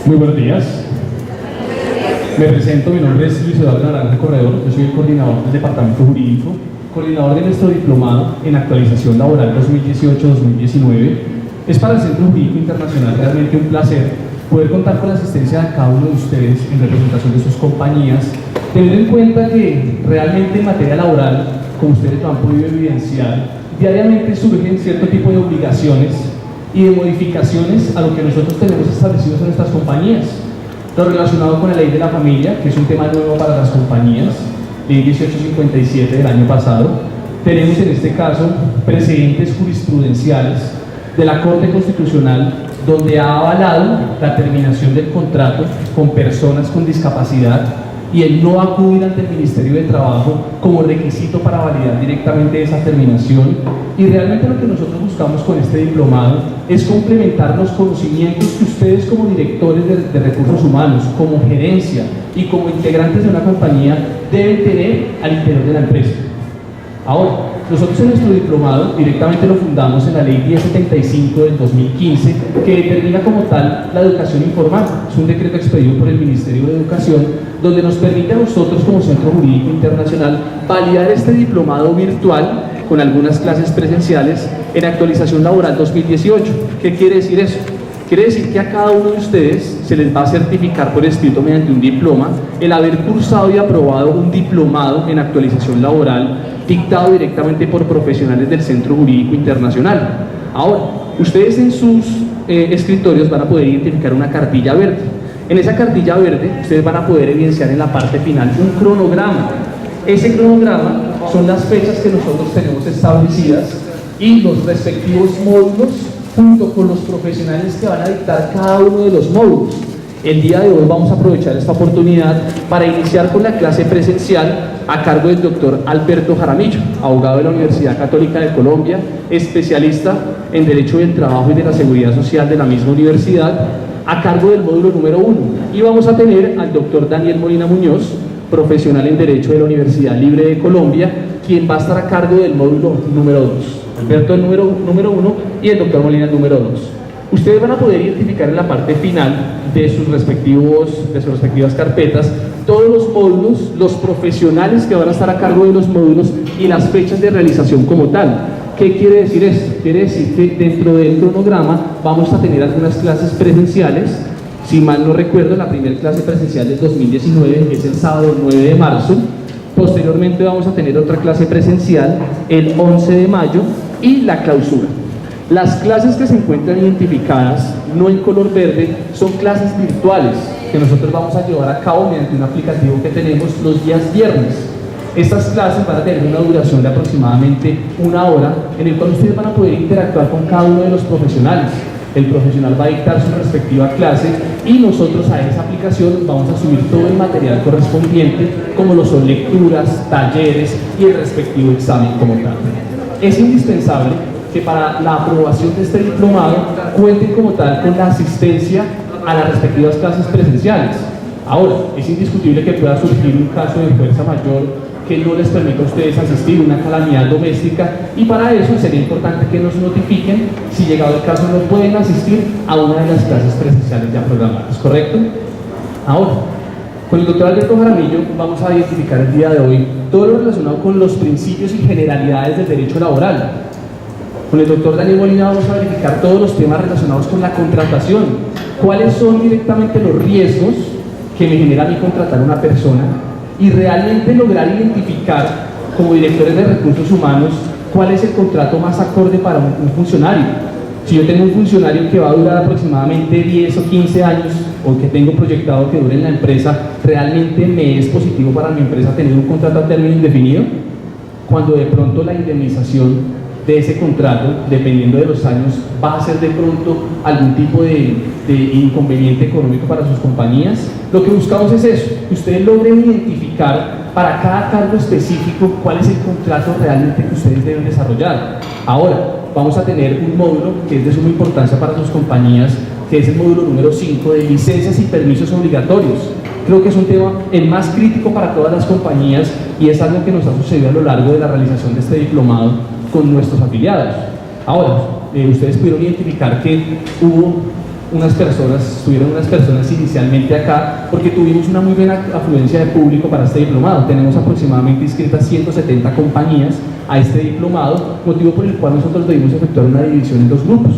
Muy buenos días. Me presento, mi nombre es Luis Eduardo Naranjo Corredor, yo soy el coordinador del Departamento Jurídico, coordinador de nuestro diplomado en actualización laboral 2018-2019. Es para el Centro Jurídico Internacional realmente un placer poder contar con la asistencia de cada uno de ustedes en representación de sus compañías, teniendo en cuenta que realmente en materia laboral, como ustedes lo han podido evidenciar, diariamente surgen cierto tipo de obligaciones y de modificaciones a lo que nosotros tenemos establecidos en nuestras compañías. Lo relacionado con la ley de la familia, que es un tema nuevo para las compañías, ley 1857 del año pasado. Tenemos en este caso precedentes jurisprudenciales de la Corte Constitucional, donde ha avalado la terminación del contrato con personas con discapacidad y el no acudir ante el Ministerio de Trabajo como requisito para validar directamente esa terminación. Y realmente lo que nosotros buscamos con este diplomado es complementar los conocimientos que ustedes como directores de recursos humanos, como gerencia y como integrantes de una compañía deben tener al interior de la empresa. Ahora, nosotros en nuestro diplomado directamente lo fundamos en la Ley 1075 del 2015, que determina como tal la educación informal. Es un decreto expedido por el Ministerio de Educación, donde nos permite a nosotros como Centro Jurídico Internacional validar este diplomado virtual con algunas clases presenciales en actualización laboral 2018. ¿Qué quiere decir eso? Quiere decir que a cada uno de ustedes se les va a certificar por escrito mediante un diploma el haber cursado y aprobado un diplomado en actualización laboral dictado directamente por profesionales del Centro Jurídico Internacional. Ahora, ustedes en sus escritorios van a poder identificar una cartilla verde. En esa cartilla verde ustedes van a poder evidenciar en la parte final un cronograma. Ese cronograma son las fechas que nosotros tenemos establecidas y los respectivos módulos junto con los profesionales que van a dictar cada uno de los módulos. El día de hoy vamos a aprovechar esta oportunidad para iniciar con la clase presencial a cargo del doctor Alberto Jaramillo, abogado de la Universidad Católica de Colombia, especialista en Derecho del Trabajo y de la Seguridad Social de la misma universidad, a cargo del módulo número 1. Y vamos a tener al doctor Daniel Molina Muñoz, profesional en Derecho de la Universidad Libre de Colombia, quien va a estar a cargo del módulo número 2. Alberto el número 1 y el doctor Molina el número 2. Ustedes van a poder identificar en la parte final de sus respectivas carpetas todos los módulos, los profesionales que van a estar a cargo de los módulos y las fechas de realización como tal. ¿Qué quiere decir esto? Quiere decir que dentro del cronograma vamos a tener algunas clases presenciales. Si mal no recuerdo, la primera clase presencial del 2019 es el sábado 9 de marzo. Posteriormente vamos a tener otra clase presencial el 11 de mayo y la clausura. Las clases que se encuentran identificadas, no en color verde, son clases virtuales que nosotros vamos a llevar a cabo mediante un aplicativo que tenemos los días viernes. Estas clases van a tener una duración de aproximadamente 1 hora, en el cual ustedes van a poder interactuar con cada uno de los profesionales. El profesional va a dictar su respectiva clase y nosotros a esa aplicación vamos a subir todo el material correspondiente, como lo son lecturas, talleres y el respectivo examen como tal. Es indispensable que para la aprobación de este diplomado cuenten como tal con la asistencia a las respectivas clases presenciales. Ahora, es indiscutible que pueda surgir un caso de fuerza mayor que no les permita a ustedes asistir, una calamidad doméstica, y para eso sería importante que nos notifiquen si llegado el caso no pueden asistir a una de las clases presenciales ya programadas, ¿correcto? Ahora, con el doctor Alberto Jaramillo vamos a identificar el día de hoy todo lo relacionado con los principios y generalidades del derecho laboral. Con el doctor Daniel Molina vamos a verificar todos los temas relacionados con la contratación. ¿Cuáles son directamente los riesgos que me genera a mí contratar a una persona? Y realmente lograr identificar como directores de recursos humanos cuál es el contrato más acorde para un funcionario. Si yo tengo un funcionario que va a durar aproximadamente 10 o 15 años o que tengo proyectado que dure en la empresa, ¿realmente me es positivo para mi empresa tener un contrato a término indefinido? Cuando de pronto la indemnización de ese contrato, dependiendo de los años, va a ser de pronto algún tipo de inconveniente económico para sus compañías. Lo que buscamos es eso, que ustedes logren identificar para cada cargo específico cuál es el contrato realmente que ustedes deben desarrollar. Ahora, vamos a tener un módulo que es de suma importancia para sus compañías, que es el módulo número 5 de licencias y permisos obligatorios. Creo que es un tema el más crítico para todas las compañías y es algo que nos ha sucedido a lo largo de la realización de este diplomado con nuestros afiliados. Ahora, ustedes pudieron identificar que hubo estuvieron unas personas inicialmente acá, porque tuvimos una muy buena afluencia de público para este diplomado. Tenemos aproximadamente inscritas 170 compañías a este diplomado, motivo por el cual nosotros debimos efectuar una división en dos grupos.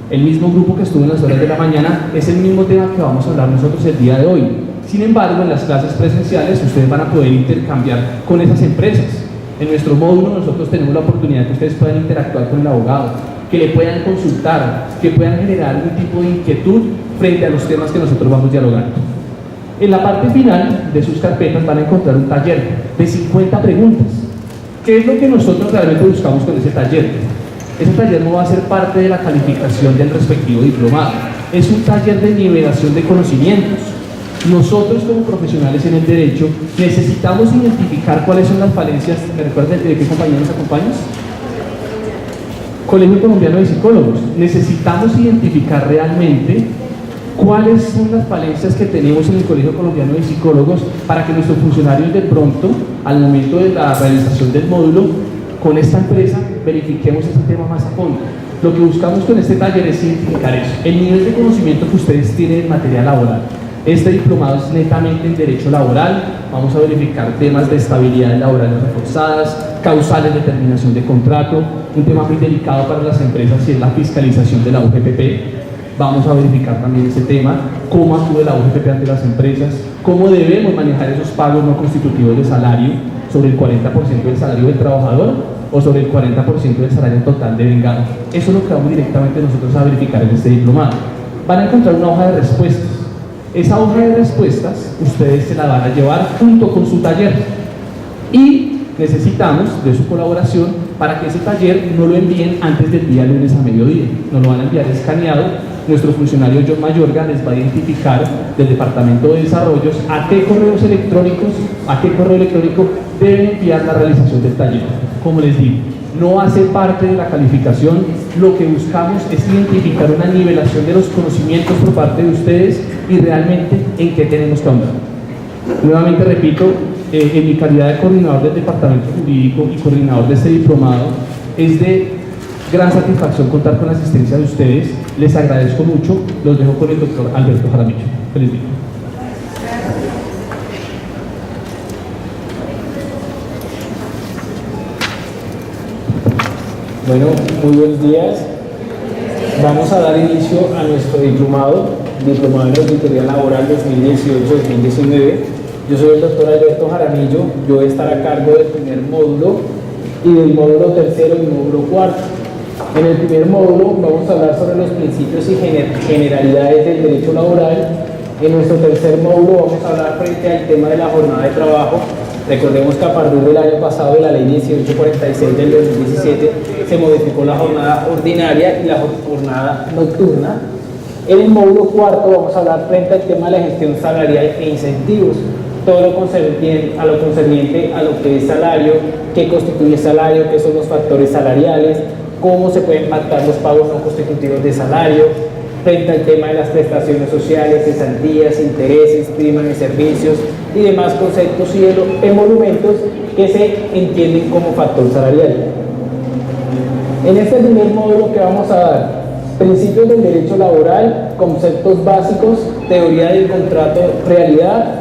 El mismo grupo que estuvo en las horas de la mañana es el mismo tema que vamos a hablar nosotros el día de hoy. Sin embargo, en las clases presenciales ustedes van a poder intercambiar con esas empresas. En nuestro módulo nosotros tenemos la oportunidad de que ustedes puedan interactuar con el abogado, que le puedan consultar, que puedan generar algún tipo de inquietud frente a los temas que nosotros vamos dialogando. En la parte final de sus carpetas van a encontrar un taller de 50 preguntas. ¿Qué es lo que nosotros realmente buscamos con ese taller? Ese taller no va a ser parte de la calificación del respectivo diplomado. Es un taller de nivelación de conocimientos. Nosotros como profesionales en el derecho necesitamos identificar cuáles son las falencias. ¿Me recuerdan de qué compañía nos acompañas? Colegio Colombiano de Psicólogos. Necesitamos identificar realmente cuáles son las falencias que tenemos en el Colegio Colombiano de Psicólogos para que nuestros funcionarios de pronto, al momento de la realización del módulo, con esta empresa verifiquemos ese tema más a fondo. Lo que buscamos con este taller es identificar eso, el nivel de conocimiento que ustedes tienen en materia laboral. Este diplomado es netamente en derecho laboral. Vamos a verificar temas de estabilidad laboral reforzadas, causales de terminación de contrato, un tema muy delicado para las empresas y es la fiscalización de la UGPP. Vamos a verificar también ese tema, cómo actúa la UGPP ante las empresas, cómo debemos manejar esos pagos no constitutivos de salario, sobre el 40% del salario del trabajador o sobre el 40% del salario total de vengado. Eso es lo que vamos directamente nosotros a verificar en este diplomado. Van a encontrar una hoja de respuestas. Esa hoja de respuestas ustedes se la van a llevar junto con su taller y necesitamos de su colaboración para que ese taller no lo envíen antes del día lunes a mediodía. Nos lo van a enviar escaneado. Nuestro funcionario John Mayorga les va a identificar del Departamento de Desarrollos a qué correo electrónico deben enviar la realización del taller. Como les digo, no hace parte de la calificación. Lo que buscamos es identificar una nivelación de los conocimientos por parte de ustedes y realmente en qué tenemos que ahondar. Nuevamente repito, en mi calidad de coordinador del Departamento Jurídico y coordinador de este diplomado, es de gran satisfacción contar con la asistencia de ustedes. Les agradezco mucho. Los dejo con el doctor Alberto Jaramillo. Feliz día. Bueno, muy buenos días. Vamos a dar inicio a nuestro diplomado en Auditoría Laboral 2018-2019. Yo soy el doctor Alberto Jaramillo. Yo voy a estar a cargo del primer módulo y del módulo tercero y módulo cuarto. En el primer módulo vamos a hablar sobre los principios y generalidades del derecho laboral. En nuestro tercer módulo vamos a hablar frente al tema de la jornada de trabajo. Recordemos que a partir del año pasado de la ley 1846 del 2017 se modificó la jornada ordinaria y la jornada nocturna. En el módulo cuarto vamos a hablar frente al tema de la gestión salarial e incentivos, todo lo concerniente a lo que es salario, qué constituye salario, qué son los factores salariales, cómo se pueden pactar los pagos no constitutivos de salario, frente al tema de las prestaciones sociales, cesantías, intereses, primas de servicios y demás conceptos y emolumentos que se entienden como factor salarial. En este primer módulo que vamos a dar, principios del derecho laboral, conceptos básicos, teoría del contrato, realidad,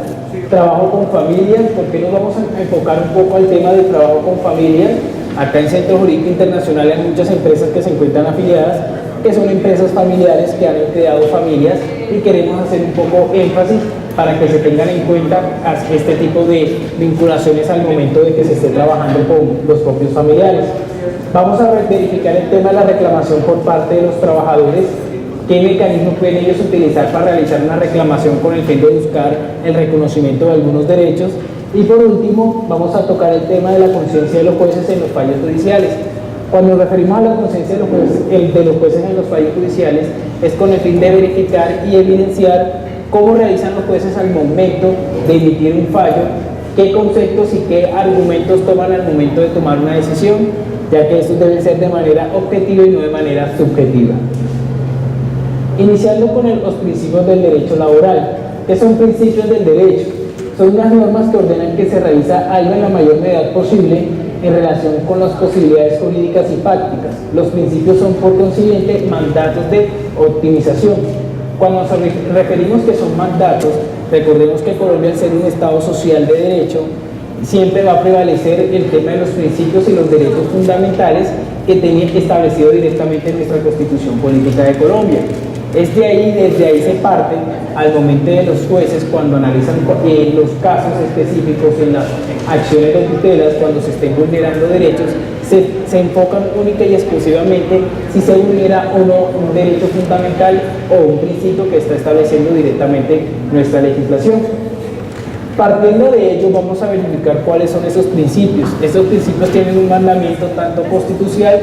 trabajo con familias. ¿Por qué nos vamos a enfocar un poco al tema del trabajo con familias? Acá en Centro Jurídico Internacional hay muchas empresas que se encuentran afiliadas, que son empresas familiares que han creado familias y queremos hacer un poco énfasis para que se tengan en cuenta este tipo de vinculaciones al momento de que se esté trabajando con los propios familiares. Vamos a verificar el tema de la reclamación por parte de los trabajadores, qué mecanismos pueden ellos utilizar para realizar una reclamación con el fin de buscar el reconocimiento de algunos derechos. Y por último, vamos a tocar el tema de la conciencia de los jueces en los fallos judiciales. Cuando nos referimos a la conciencia de los jueces en los fallos judiciales, es con el fin de verificar y evidenciar cómo realizan los jueces al momento de emitir un fallo, qué conceptos y qué argumentos toman al momento de tomar una decisión, ya que estos deben ser de manera objetiva y no de manera subjetiva. Iniciando con los principios del derecho laboral. ¿Qué son principios del derecho? Son unas normas que ordenan que se realiza algo en la mayor medida posible en relación con las posibilidades jurídicas y prácticas. Los principios son, por consiguiente, mandatos de optimización. Cuando nos referimos que son mandatos, recordemos que Colombia, al ser un Estado social de derecho, siempre va a prevalecer el tema de los principios y los derechos fundamentales que tiene establecido directamente en nuestra Constitución Política de Colombia. Desde ahí se parte al momento de los jueces cuando analizan los casos específicos en las acciones de tutelas, cuando se estén vulnerando derechos, se enfocan única y exclusivamente si se vulnera o no un derecho fundamental o un principio que está estableciendo directamente nuestra legislación. Partiendo de ello, vamos a verificar cuáles son esos principios. Estos principios tienen un mandamiento tanto constitucional,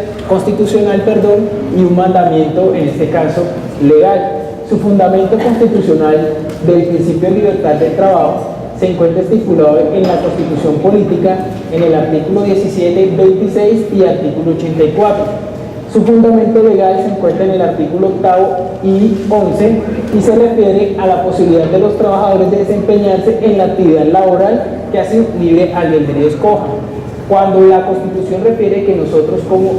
y un mandamiento, en este caso, legal. Su fundamento constitucional del principio de libertad del trabajo se encuentra estipulado en la Constitución Política en el artículo 17, 26 y artículo 84. Su fundamento legal se encuentra en el artículo 8 y 11 y se refiere a la posibilidad de los trabajadores de desempeñarse en la actividad laboral que hace libre albedrío escoja. Cuando la Constitución refiere que nosotros como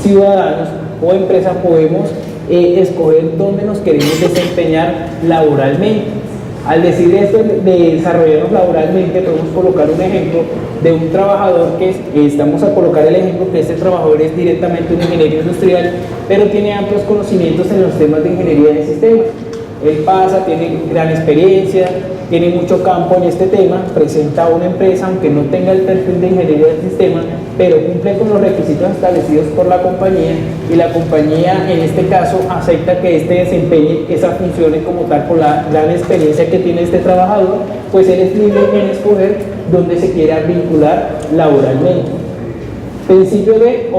ciudadanos o empresas podemos escoger dónde nos queremos desempeñar laboralmente. Al decir esto de desarrollarnos laboralmente, podemos colocar un ejemplo de un trabajador estamos a colocar el ejemplo que este trabajador es directamente un ingeniero industrial, pero tiene amplios conocimientos en los temas de ingeniería de sistemas. Él tiene gran experiencia, tiene mucho campo en este tema, presenta a una empresa, aunque no tenga el perfil de ingeniería del sistema, pero cumple con los requisitos establecidos por la compañía y la compañía en este caso acepta que desempeñe esas funciones como tal por la gran experiencia que tiene este trabajador, pues él es libre en escoger dónde se quiera vincular laboralmente. Principio de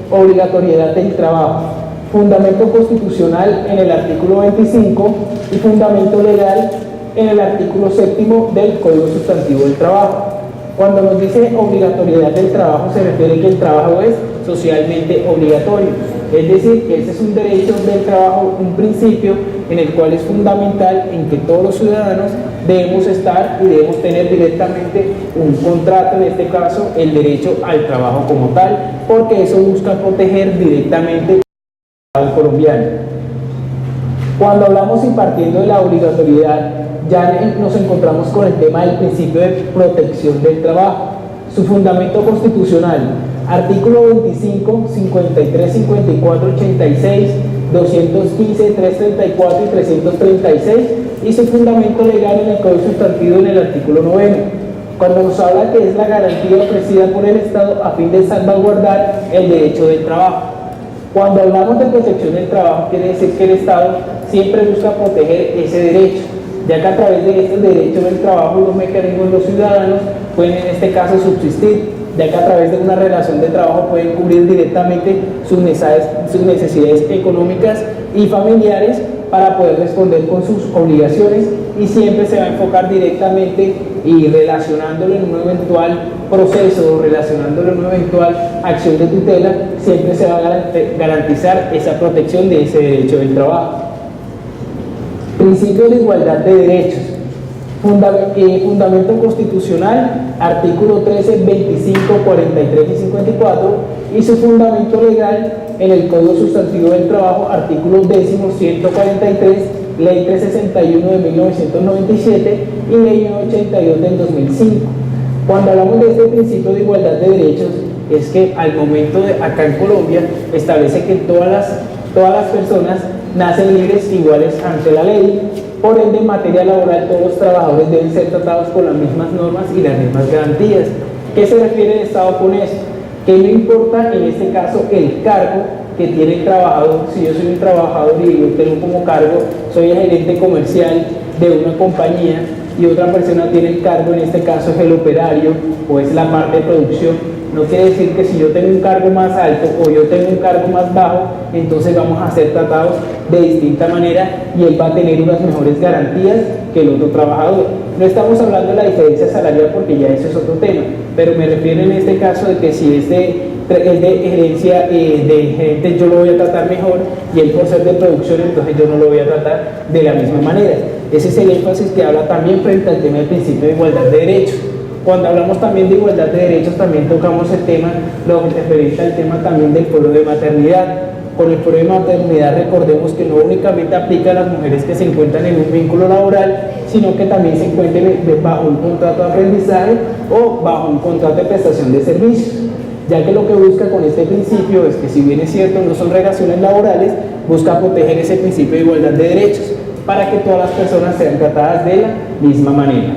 obligatoriedad del trabajo. Fundamento constitucional en el artículo 25 y fundamento legal en el artículo 7 del Código Sustantivo del Trabajo. Cuando nos dice obligatoriedad del trabajo se refiere que el trabajo es socialmente obligatorio, es decir, que ese es un derecho del trabajo, un principio en el cual es fundamental en que todos los ciudadanos debemos estar y debemos tener directamente un contrato, en este caso el derecho al trabajo como tal, porque eso busca proteger directamente al colombiano. Cuando hablamos y partiendo de la obligatoriedad, ya nos encontramos con el tema del principio de protección del trabajo. Su fundamento constitucional, artículo 25, 53, 54, 86, 215, 334 y 336, y su fundamento legal en el Código Sustantivo en el artículo 9. Cuando nos habla que es la garantía ofrecida por el Estado a fin de salvaguardar el derecho del trabajo. Cuando hablamos de protección del trabajo, quiere decir que el Estado siempre busca proteger ese derecho, ya que a través de estos derechos del trabajo los mecanismos de los ciudadanos pueden en este caso subsistir, ya que a través de una relación de trabajo pueden cubrir directamente sus necesidades económicas y familiares para poder responder con sus obligaciones, y siempre se va a enfocar directamente y relacionándolo en un eventual proceso o relacionándolo en una eventual acción de tutela, siempre se va a garantizar esa protección de ese derecho del trabajo. Principio de igualdad de derechos. Fundamento constitucional, artículo 13, 25, 43 y 54, y su fundamento legal en el Código Sustantivo del Trabajo, artículo 10, 143, Ley 361 de 1997 y Ley 982 del 2005. Cuando hablamos de este principio de igualdad de derechos, es que al momento de acá en Colombia establece que todas las personas nacen libres iguales ante la ley. Por ende, en materia laboral, todos los trabajadores deben ser tratados con las mismas normas y las mismas garantías. ¿Qué se refiere el Estado con esto? Que no importa en este caso el cargo que tiene el trabajador. Si yo soy un trabajador y yo tengo como cargo, soy el gerente comercial de una compañía y otra persona tiene el cargo, en este caso es el operario o es la parte de producción, no quiere decir que si yo tengo un cargo más alto o yo tengo un cargo más bajo, entonces vamos a ser tratados de distinta manera y él va a tener unas mejores garantías que el otro trabajador. No estamos hablando de la diferencia salarial porque ya ese es otro tema, pero me refiero en este caso de que si es de gerencia de gerente, yo lo voy a tratar mejor, y él por ser de producción, entonces yo no lo voy a tratar de la misma manera. Ese es el énfasis que habla también frente al tema del principio de igualdad de derechos. Cuando hablamos también de igualdad de derechos, también tocamos el tema, lo referente al tema también del foro de maternidad. con el problema de maternidad, recordemos que no únicamente aplica a las mujeres que se encuentran en un vínculo laboral, sino que también se encuentren bajo un contrato de aprendizaje o bajo un contrato de prestación de servicios, ya que lo que busca con este principio es que, si bien es cierto no son relaciones laborales, busca proteger ese principio de igualdad de derechos para que todas las personas sean tratadas de la misma manera.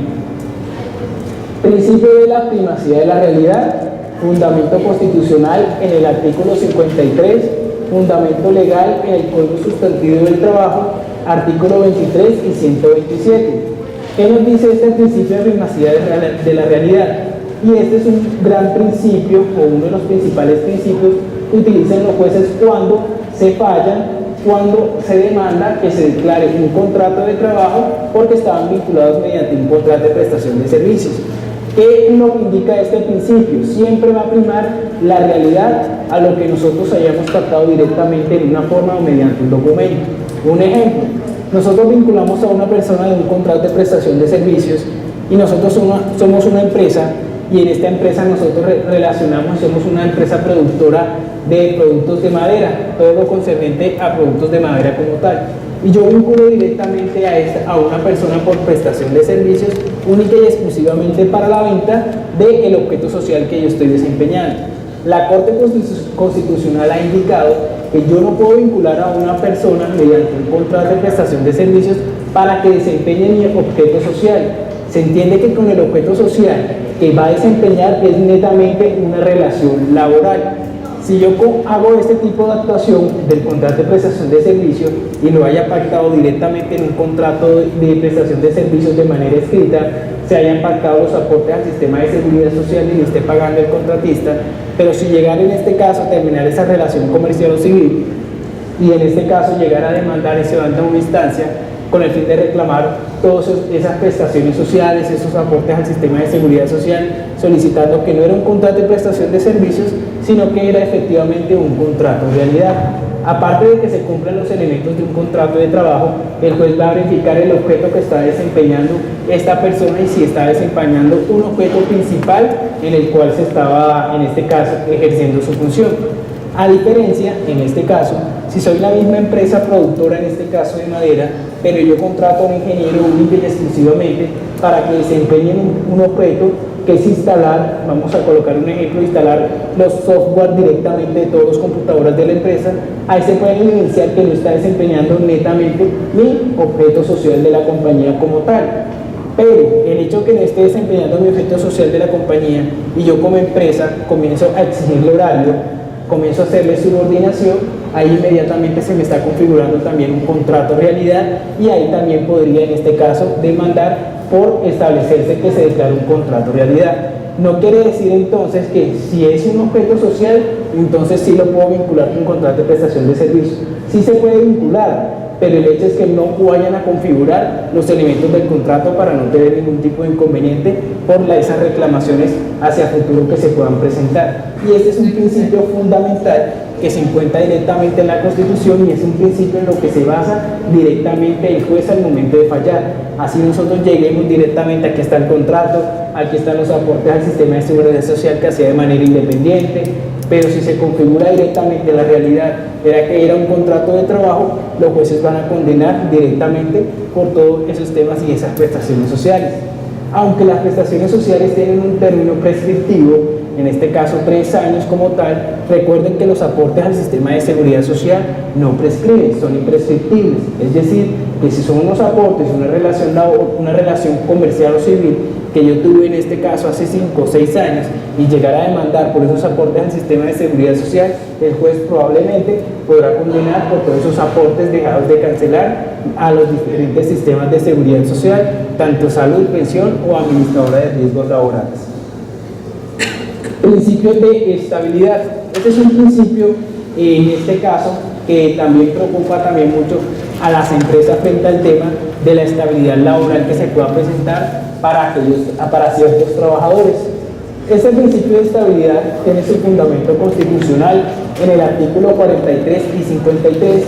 Principio de la primacía de la realidad, fundamento constitucional en el artículo 53, fundamento legal en el Código Sustantivo del Trabajo, artículo 23 y 127. ¿Qué nos dice este principio de primacía de la realidad? Y este es un gran principio, o uno de los principales principios que utilizan los jueces cuando se fallan, cuando se demanda que se declare un contrato de trabajo porque estaban vinculados mediante un contrato de prestación de servicios. ¿Qué nos indica este principio? Siempre va a primar la realidad a lo que nosotros hayamos tratado directamente en una forma o mediante un documento. Un ejemplo, nosotros vinculamos a una persona de un contrato de prestación de servicios y nosotros somos una empresa, y en esta empresa nosotros relacionamos, somos una empresa productora de productos de madera, todo lo concerniente a productos de madera como tal. Y yo vinculo directamente a una persona por prestación de servicios única y exclusivamente para la venta del objeto social que yo estoy desempeñando. La Corte Constitucional ha indicado que yo no puedo vincular a una persona mediante un contrato de prestación de servicios para que desempeñe mi objeto social. Se entiende que con el objeto social que va a desempeñar es netamente una relación laboral. Si yo hago este tipo de actuación del contrato de prestación de servicios y lo haya pactado directamente en un contrato de prestación de servicios de manera escrita, se hayan pactado los aportes al sistema de seguridad social y lo esté pagando el contratista, pero si llegara en este caso a terminar esa relación comercial o civil y en este caso llegar a demandar y se levanta una instancia con el fin de reclamar todas esas prestaciones sociales, esos aportes al sistema de seguridad social, solicitando que no era un contrato de prestación de servicios, sino que era efectivamente un contrato de realidad. Aparte de que se cumplan los elementos de un contrato de trabajo, el juez va a verificar el objeto que está desempeñando esta persona y si está desempeñando un objeto principal en el cual se estaba, en este caso, ejerciendo su función. A diferencia, en este caso, si soy la misma empresa productora, en este caso de madera, pero yo contrato a un ingeniero único y exclusivamente para que desempeñen un objeto que es instalar, vamos a colocar un ejemplo, instalar los software directamente de todos los computadores de la empresa, ahí se puede evidenciar que no está desempeñando netamente mi objeto social de la compañía como tal. Pero el hecho que no esté desempeñando mi objeto social de la compañía y yo como empresa comienzo a exigirle horario, comienzo a hacerle subordinación, ahí inmediatamente se me está configurando también un contrato realidad y ahí también podría en este caso demandar por establecerse que se declara un contrato realidad. No quiere decir entonces que si es un objeto social, entonces sí lo puedo vincular con un contrato de prestación de servicios. Sí se puede vincular, pero el hecho es que no vayan a configurar los elementos del contrato para no tener ningún tipo de inconveniente por esas reclamaciones hacia futuro que se puedan presentar. Y este es un principio fundamental que se encuentra directamente en la Constitución y es un principio en lo que se basa directamente el juez al momento de fallar. Así nosotros lleguemos directamente, aquí está el contrato, aquí están los aportes al sistema de seguridad social que hacía de manera independiente, pero si se configura directamente la realidad, era que era un contrato de trabajo, los jueces van a condenar directamente por todos esos temas y esas prestaciones sociales. Aunque las prestaciones sociales tienen un término prescriptivo, en este caso 3 años como tal, recuerden que los aportes al sistema de seguridad social no prescriben, son imprescriptibles. Es decir, que si son unos aportes, una relación comercial o civil que yo tuve en este caso hace 5 o 6 años y llegara a demandar por esos aportes al sistema de seguridad social, el juez probablemente podrá condenar por todos esos aportes dejados de cancelar a los diferentes sistemas de seguridad social, tanto salud, pensión o administradora de riesgos laborales. Principios de estabilidad. Este es un principio, en este caso, que también preocupa mucho a las empresas frente al tema de la estabilidad laboral que se pueda presentar para ciertos trabajadores. Este principio de estabilidad tiene su fundamento constitucional en el artículo 43 y 53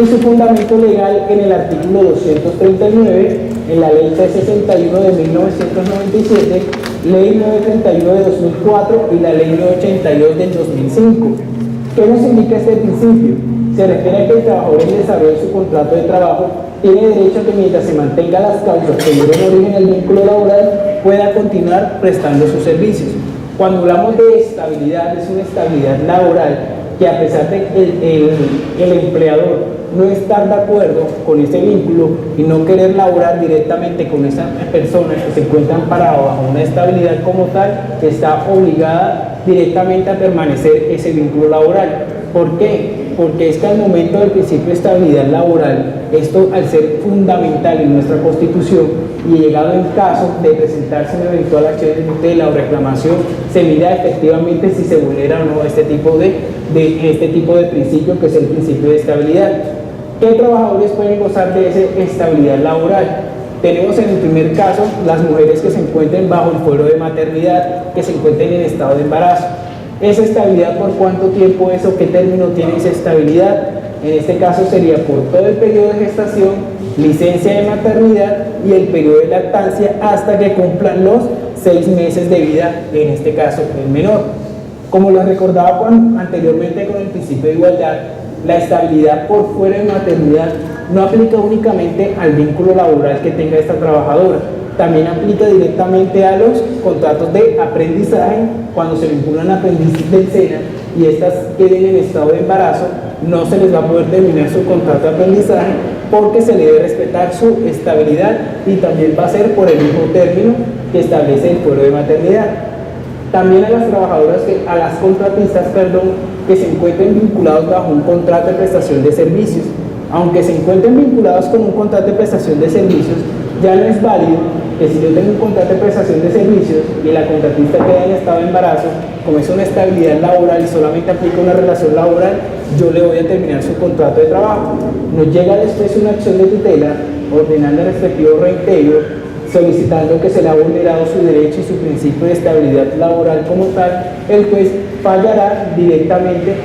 y su fundamento legal en el artículo 239, en la ley 361 de 1997, ley 931 de 2004 y la ley 982 del 2005. ¿Qué nos indica este principio? se refiere a que el trabajador en desarrollo de su contrato de trabajo tiene derecho a que mientras se mantenga las causas que dieron origen al vínculo laboral pueda continuar prestando sus servicios. Cuando hablamos de estabilidad, es una estabilidad laboral que a pesar de que el empleador no estar de acuerdo con ese vínculo y no querer laborar directamente con esa persona que se encuentra amparado bajo una estabilidad como tal, está obligada directamente a permanecer ese vínculo laboral. ¿Por qué? Porque es que al momento del principio de estabilidad laboral, esto al ser fundamental en nuestra Constitución y llegado en caso de presentarse una eventual acción de tutela o reclamación, se mira efectivamente si se vulnera o no este tipo de principio, que es el principio de estabilidad. ¿Qué trabajadores pueden gozar de esa estabilidad laboral? Tenemos en el primer caso las mujeres que se encuentren bajo el fuero de maternidad, que se encuentren en estado de embarazo. ¿Esa estabilidad por cuánto tiempo es o qué término tiene esa estabilidad? En este caso sería por todo el periodo de gestación, licencia de maternidad y el periodo de lactancia hasta que cumplan los 6 meses de vida, en este caso el menor. Como lo recordaba anteriormente con el principio de igualdad, la estabilidad por fuera de maternidad no aplica únicamente al vínculo laboral que tenga esta trabajadora, también aplica directamente a los contratos de aprendizaje. Cuando se vinculan aprendices del SENA y estas queden en estado de embarazo, no se les va a poder terminar su contrato de aprendizaje porque se le debe respetar su estabilidad y también va a ser por el mismo término que establece el fuero de maternidad. También a las trabajadoras, a las contratistas, que se encuentren vinculados bajo un contrato de prestación de servicios. Aunque se encuentren vinculados con un contrato de prestación de servicios, ya no es válido que si yo tengo un contrato de prestación de servicios y la contratista queda en estado de embarazo, como es una estabilidad laboral y solamente aplica una relación laboral, yo le voy a terminar su contrato de trabajo. Nos llega después una acción de tutela ordenando el respectivo reintegro, solicitando que se le ha vulnerado su derecho y su principio de estabilidad laboral como tal. El juez fallará directamente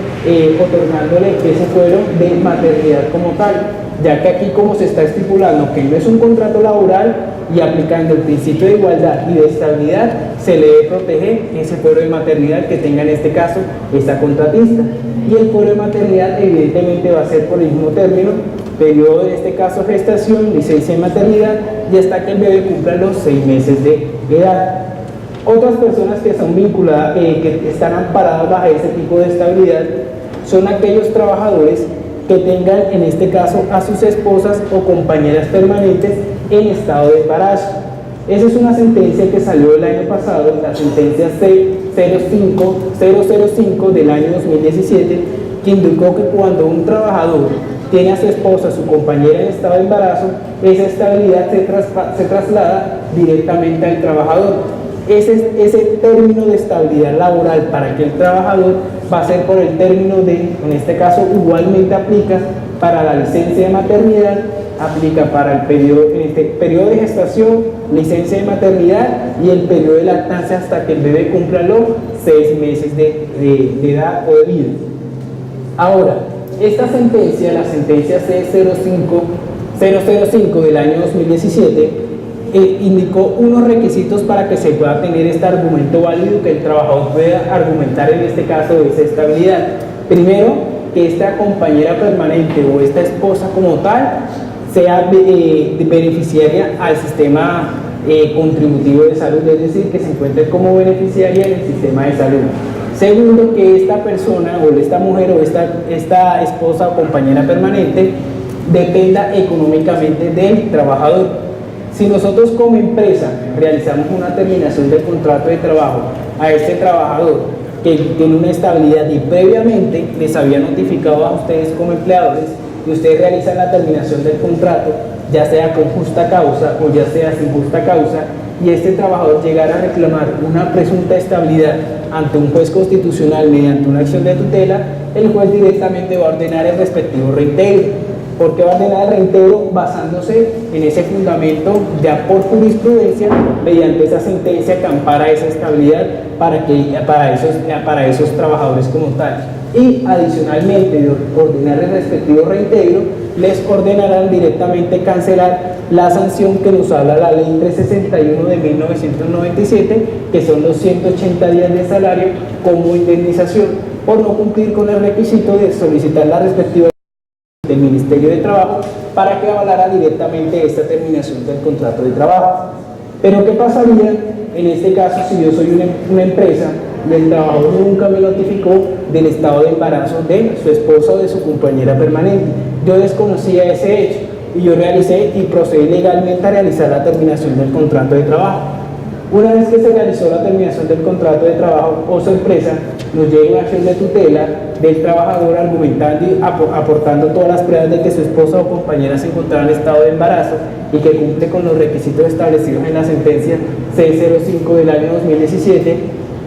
otorgándole ese fuero de maternidad como tal, ya que aquí, como se está estipulando que no es un contrato laboral y aplicando el principio de igualdad y de estabilidad, se le debe proteger ese fuero de maternidad que tenga en este caso esta contratista. Y el fuero de maternidad evidentemente va a ser por el mismo término, periodo en este caso gestación, licencia de maternidad y hasta que el bebé cumpla los 6 meses de edad. Otras personas que son vinculadas, que están amparadas bajo ese tipo de estabilidad, son aquellos trabajadores que tengan en este caso a sus esposas o compañeras permanentes en estado de embarazo. Esa es una sentencia que salió el año pasado, la sentencia C005 del año 2017, que indicó que cuando un trabajador tiene a su esposa, su compañera en estado de embarazo, esa estabilidad se traslada directamente al trabajador. Ese término de estabilidad laboral para aquel trabajador va a ser por el término de, en este caso igualmente aplica para la licencia de maternidad, aplica para el periodo de gestación, licencia de maternidad y el periodo de lactancia hasta que el bebé cumpla los 6 meses de edad o de vida. Ahora, esta sentencia, la sentencia C005 del año 2017, indicó unos requisitos para que se pueda tener este argumento válido, que el trabajador pueda argumentar en este caso esa estabilidad. Primero, que esta compañera permanente o esta esposa como tal sea beneficiaria al sistema contributivo de salud, es decir, que se encuentre como beneficiaria en el sistema de salud. Segundo, que esta persona o esta mujer o esta esposa o compañera permanente dependa económicamente del trabajador. Si nosotros como empresa realizamos una terminación del contrato de trabajo a este trabajador que tiene una estabilidad y previamente les había notificado a ustedes como empleadores y ustedes realizan la terminación del contrato, ya sea con justa causa o ya sea sin justa causa, y este trabajador llegara a reclamar una presunta estabilidad ante un juez constitucional mediante una acción de tutela, el juez directamente va a ordenar el respectivo reintegro. ¿Por qué va a ordenar el reintegro? Basándose en ese fundamento ya por jurisprudencia, mediante esa sentencia que ampara esa estabilidad para esos trabajadores como tal. Y adicionalmente de ordenar el respectivo reintegro, les ordenarán directamente cancelar la sanción que nos habla la ley 361 de 1997, que son los 180 días de salario como indemnización por no cumplir con el requisito de solicitar la respectiva del Ministerio de Trabajo para que avalara directamente esta terminación del contrato de trabajo. Pero ¿qué pasaría en este caso si yo soy una empresa y el trabajador nunca me notificó del estado de embarazo de su esposa o de su compañera permanente? Yo desconocía ese hecho y yo realicé y procedí legalmente a realizar la terminación del contrato de trabajo. Una vez que se realizó la terminación del contrato de trabajo, o su empresa nos llega una acción de tutela del trabajador argumentando y aportando todas las pruebas de que su esposa o compañera se encontraba en estado de embarazo y que cumple con los requisitos establecidos en la sentencia C05 del año 2017.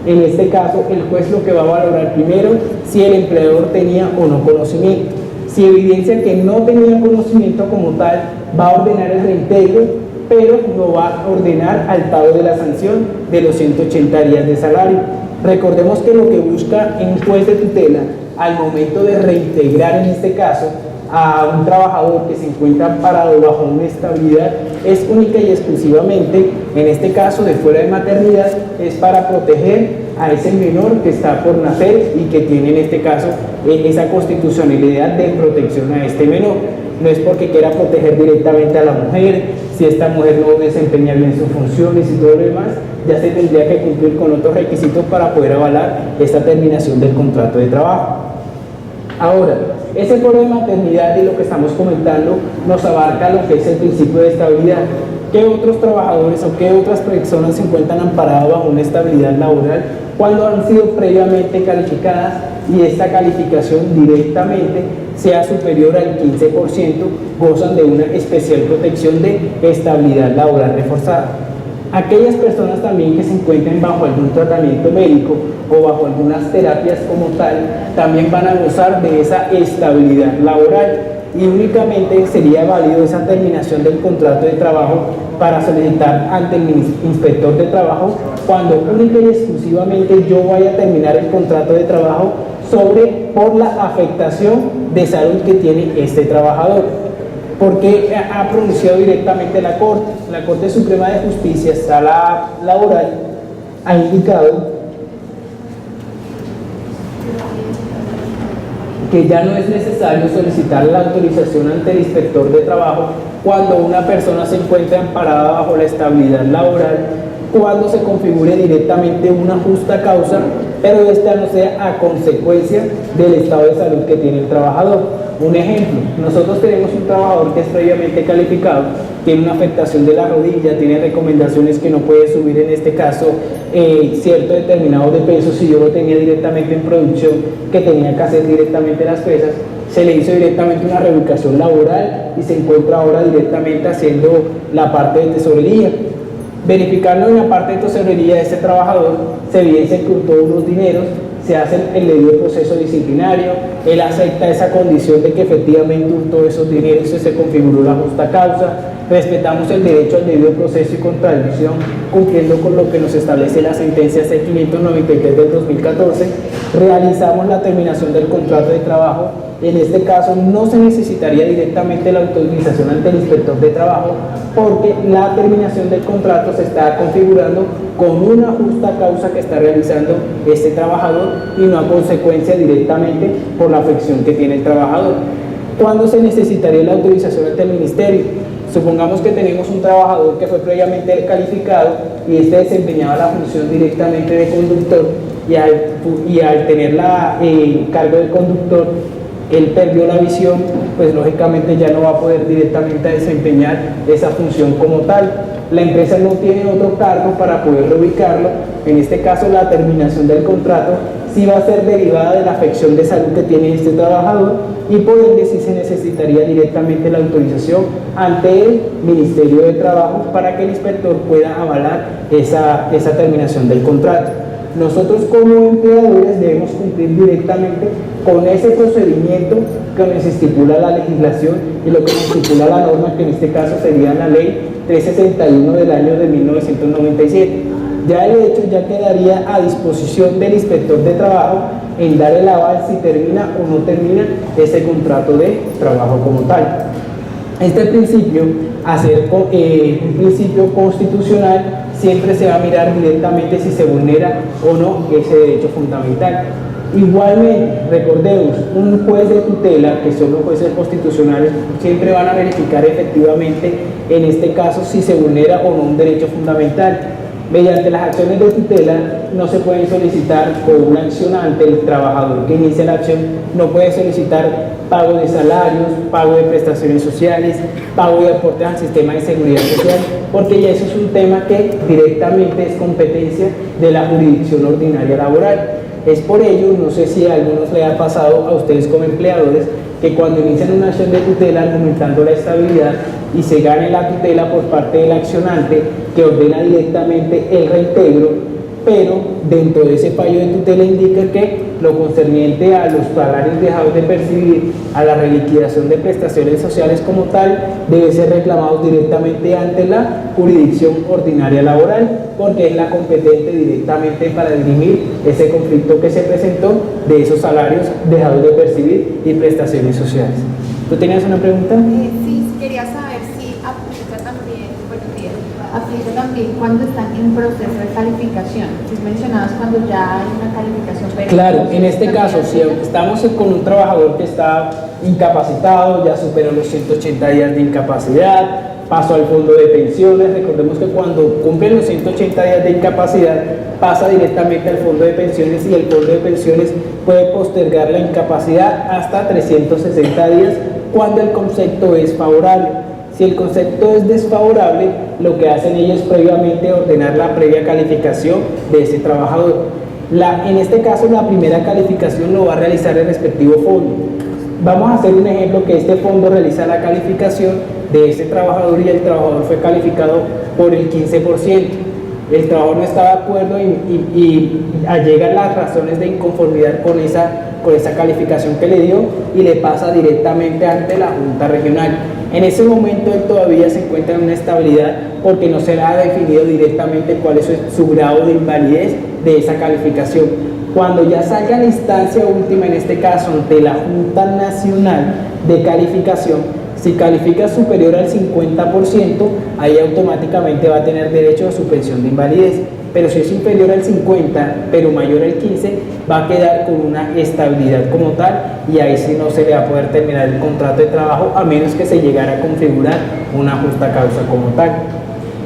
En este caso, el juez lo que va a valorar primero si el empleador tenía o no conocimiento. Si evidencia que no tenía conocimiento como tal, va a ordenar el reintegro, pero no va a ordenar al pago de la sanción de los 180 días de salario. Recordemos que lo que busca un juez de tutela al momento de reintegrar en este caso a un trabajador que se encuentra parado bajo una estabilidad es única y exclusivamente, en este caso de fuera de maternidad, es para proteger a ese menor que está por nacer y que tiene en este caso esa constitucionalidad de protección a este menor. No es porque quiera proteger directamente a la mujer, si esta mujer no desempeña bien sus funciones y todo lo demás, ya se tendría que cumplir con otros requisitos para poder avalar esta terminación del contrato de trabajo. Ahora, ese foro de maternidad y lo que estamos comentando nos abarca lo que es el principio de estabilidad. ¿Qué otros trabajadores o qué otras personas se encuentran amparados bajo una estabilidad laboral cuando han sido previamente calificadas y esta calificación directamente sea superior al 15%, gozan de una especial protección de estabilidad laboral reforzada? Aquellas personas también que se encuentren bajo algún tratamiento médico o bajo algunas terapias como tal, también van a gozar de esa estabilidad laboral y únicamente sería válido esa terminación del contrato de trabajo para solicitar ante el inspector de trabajo cuando única y exclusivamente yo vaya a terminar el contrato de trabajo por la afectación de salud que tiene este trabajador. Porque ha pronunciado directamente la Corte Suprema de Justicia, Sala Laboral, ha indicado que ya no es necesario solicitar la autorización ante el inspector de trabajo cuando una persona se encuentra amparada bajo la estabilidad laboral, cuando se configure directamente una justa causa, pero esta no sea a consecuencia del estado de salud que tiene el trabajador. Un ejemplo, nosotros tenemos un trabajador que es previamente calificado, tiene una afectación de la rodilla, tiene recomendaciones que no puede subir en este caso cierto determinado de peso. Si yo lo tenía directamente en producción, que tenía que hacer directamente las pesas, se le hizo directamente una reubicación laboral y se encuentra ahora directamente haciendo la parte de tesorería. Verificando en la parte de tesorería de este trabajador, se evidencia que hurtó unos dineros, se hace el debido proceso disciplinario, él acepta esa condición de que efectivamente hurtó esos dineros y se configuró la justa causa, respetamos el derecho al debido proceso y contradicción, cumpliendo con lo que nos establece la sentencia C593 del 2014, realizamos la terminación del contrato de trabajo. En este caso no se necesitaría directamente la autorización ante el inspector de trabajo porque la terminación del contrato se está configurando con una justa causa que está realizando este trabajador y no a consecuencia directamente por la afección que tiene el trabajador. ¿Cuándo se necesitaría la autorización ante el ministerio? Supongamos que tenemos un trabajador que fue previamente calificado y este desempeñaba la función directamente de conductor y al tener el cargo de conductor, él perdió la visión, pues lógicamente ya no va a poder directamente desempeñar esa función como tal. La empresa no tiene otro cargo para poder reubicarlo. En este caso, la terminación del contrato sí va a ser derivada de la afección de salud que tiene este trabajador y por ende sí se necesitaría directamente la autorización ante el Ministerio de Trabajo para que el inspector pueda avalar esa terminación del contrato. Nosotros como empleadores debemos cumplir directamente con ese procedimiento que nos estipula la legislación y lo que nos estipula la norma, que en este caso sería la ley 361 del año de 1997. Ya el hecho ya quedaría a disposición del inspector de trabajo en dar el aval si termina o no termina ese contrato de trabajo como tal. Este principio, un principio constitucional, siempre se va a mirar directamente si se vulnera o no ese derecho fundamental. Igualmente, recordemos, un juez de tutela, que son los jueces constitucionales, siempre van a verificar efectivamente, en este caso, si se vulnera o no un derecho fundamental. Mediante las acciones de tutela no se pueden solicitar con una acción ante el trabajador que inicia la acción, no puede solicitar pago de salarios, pago de prestaciones sociales, pago de aportes al sistema de seguridad social, porque ya eso es un tema que directamente es competencia de la jurisdicción ordinaria laboral. Es por ello, no sé si a algunos le ha pasado a ustedes como empleadores, que cuando inician una acción de tutela argumentando la estabilidad y se gane la tutela por parte del accionante que ordena directamente el reintegro, pero dentro de ese fallo de tutela indica que lo concerniente a los salarios dejados de percibir, a la reliquidación de prestaciones sociales como tal, debe ser reclamados directamente ante la jurisdicción ordinaria laboral, porque es la competente directamente para dirimir ese conflicto que se presentó de esos salarios dejados de percibir y prestaciones sociales. ¿Tú tenías una pregunta? Sí, quería saber si aplica también cuando están en proceso de calificación. Si mencionabas cuando ya hay una calificación. Pero claro, en este caso, si estamos con un trabajador que está incapacitado, ya superó los 180 días de incapacidad, pasó al fondo de pensiones. Recordemos que cuando cumplen los 180 días de incapacidad, pasa directamente al fondo de pensiones y el fondo de pensiones puede postergar la incapacidad hasta 360 días cuando el concepto es favorable. Si el concepto es desfavorable, lo que hacen ellos previamente ordenar la previa calificación de ese trabajador. En este caso, la primera calificación lo va a realizar el respectivo fondo. Vamos a hacer un ejemplo que este fondo realiza la calificación de ese trabajador y el trabajador fue calificado por el 15%. El trabajador no está de acuerdo y allegan las razones de inconformidad con esa calificación que le dio y le pasa directamente ante la Junta Regional. En ese momento él todavía se encuentra en una estabilidad porque no se le ha definido directamente cuál es su grado de invalidez de esa calificación. Cuando ya salga la instancia última, en este caso ante la Junta Nacional de Calificación, si califica superior al 50%, ahí automáticamente va a tener derecho a suspensión de invalidez. Pero si es inferior al 50, pero mayor al 15, va a quedar con una estabilidad como tal y ahí sí no se le va a poder terminar el contrato de trabajo a menos que se llegara a configurar una justa causa como tal.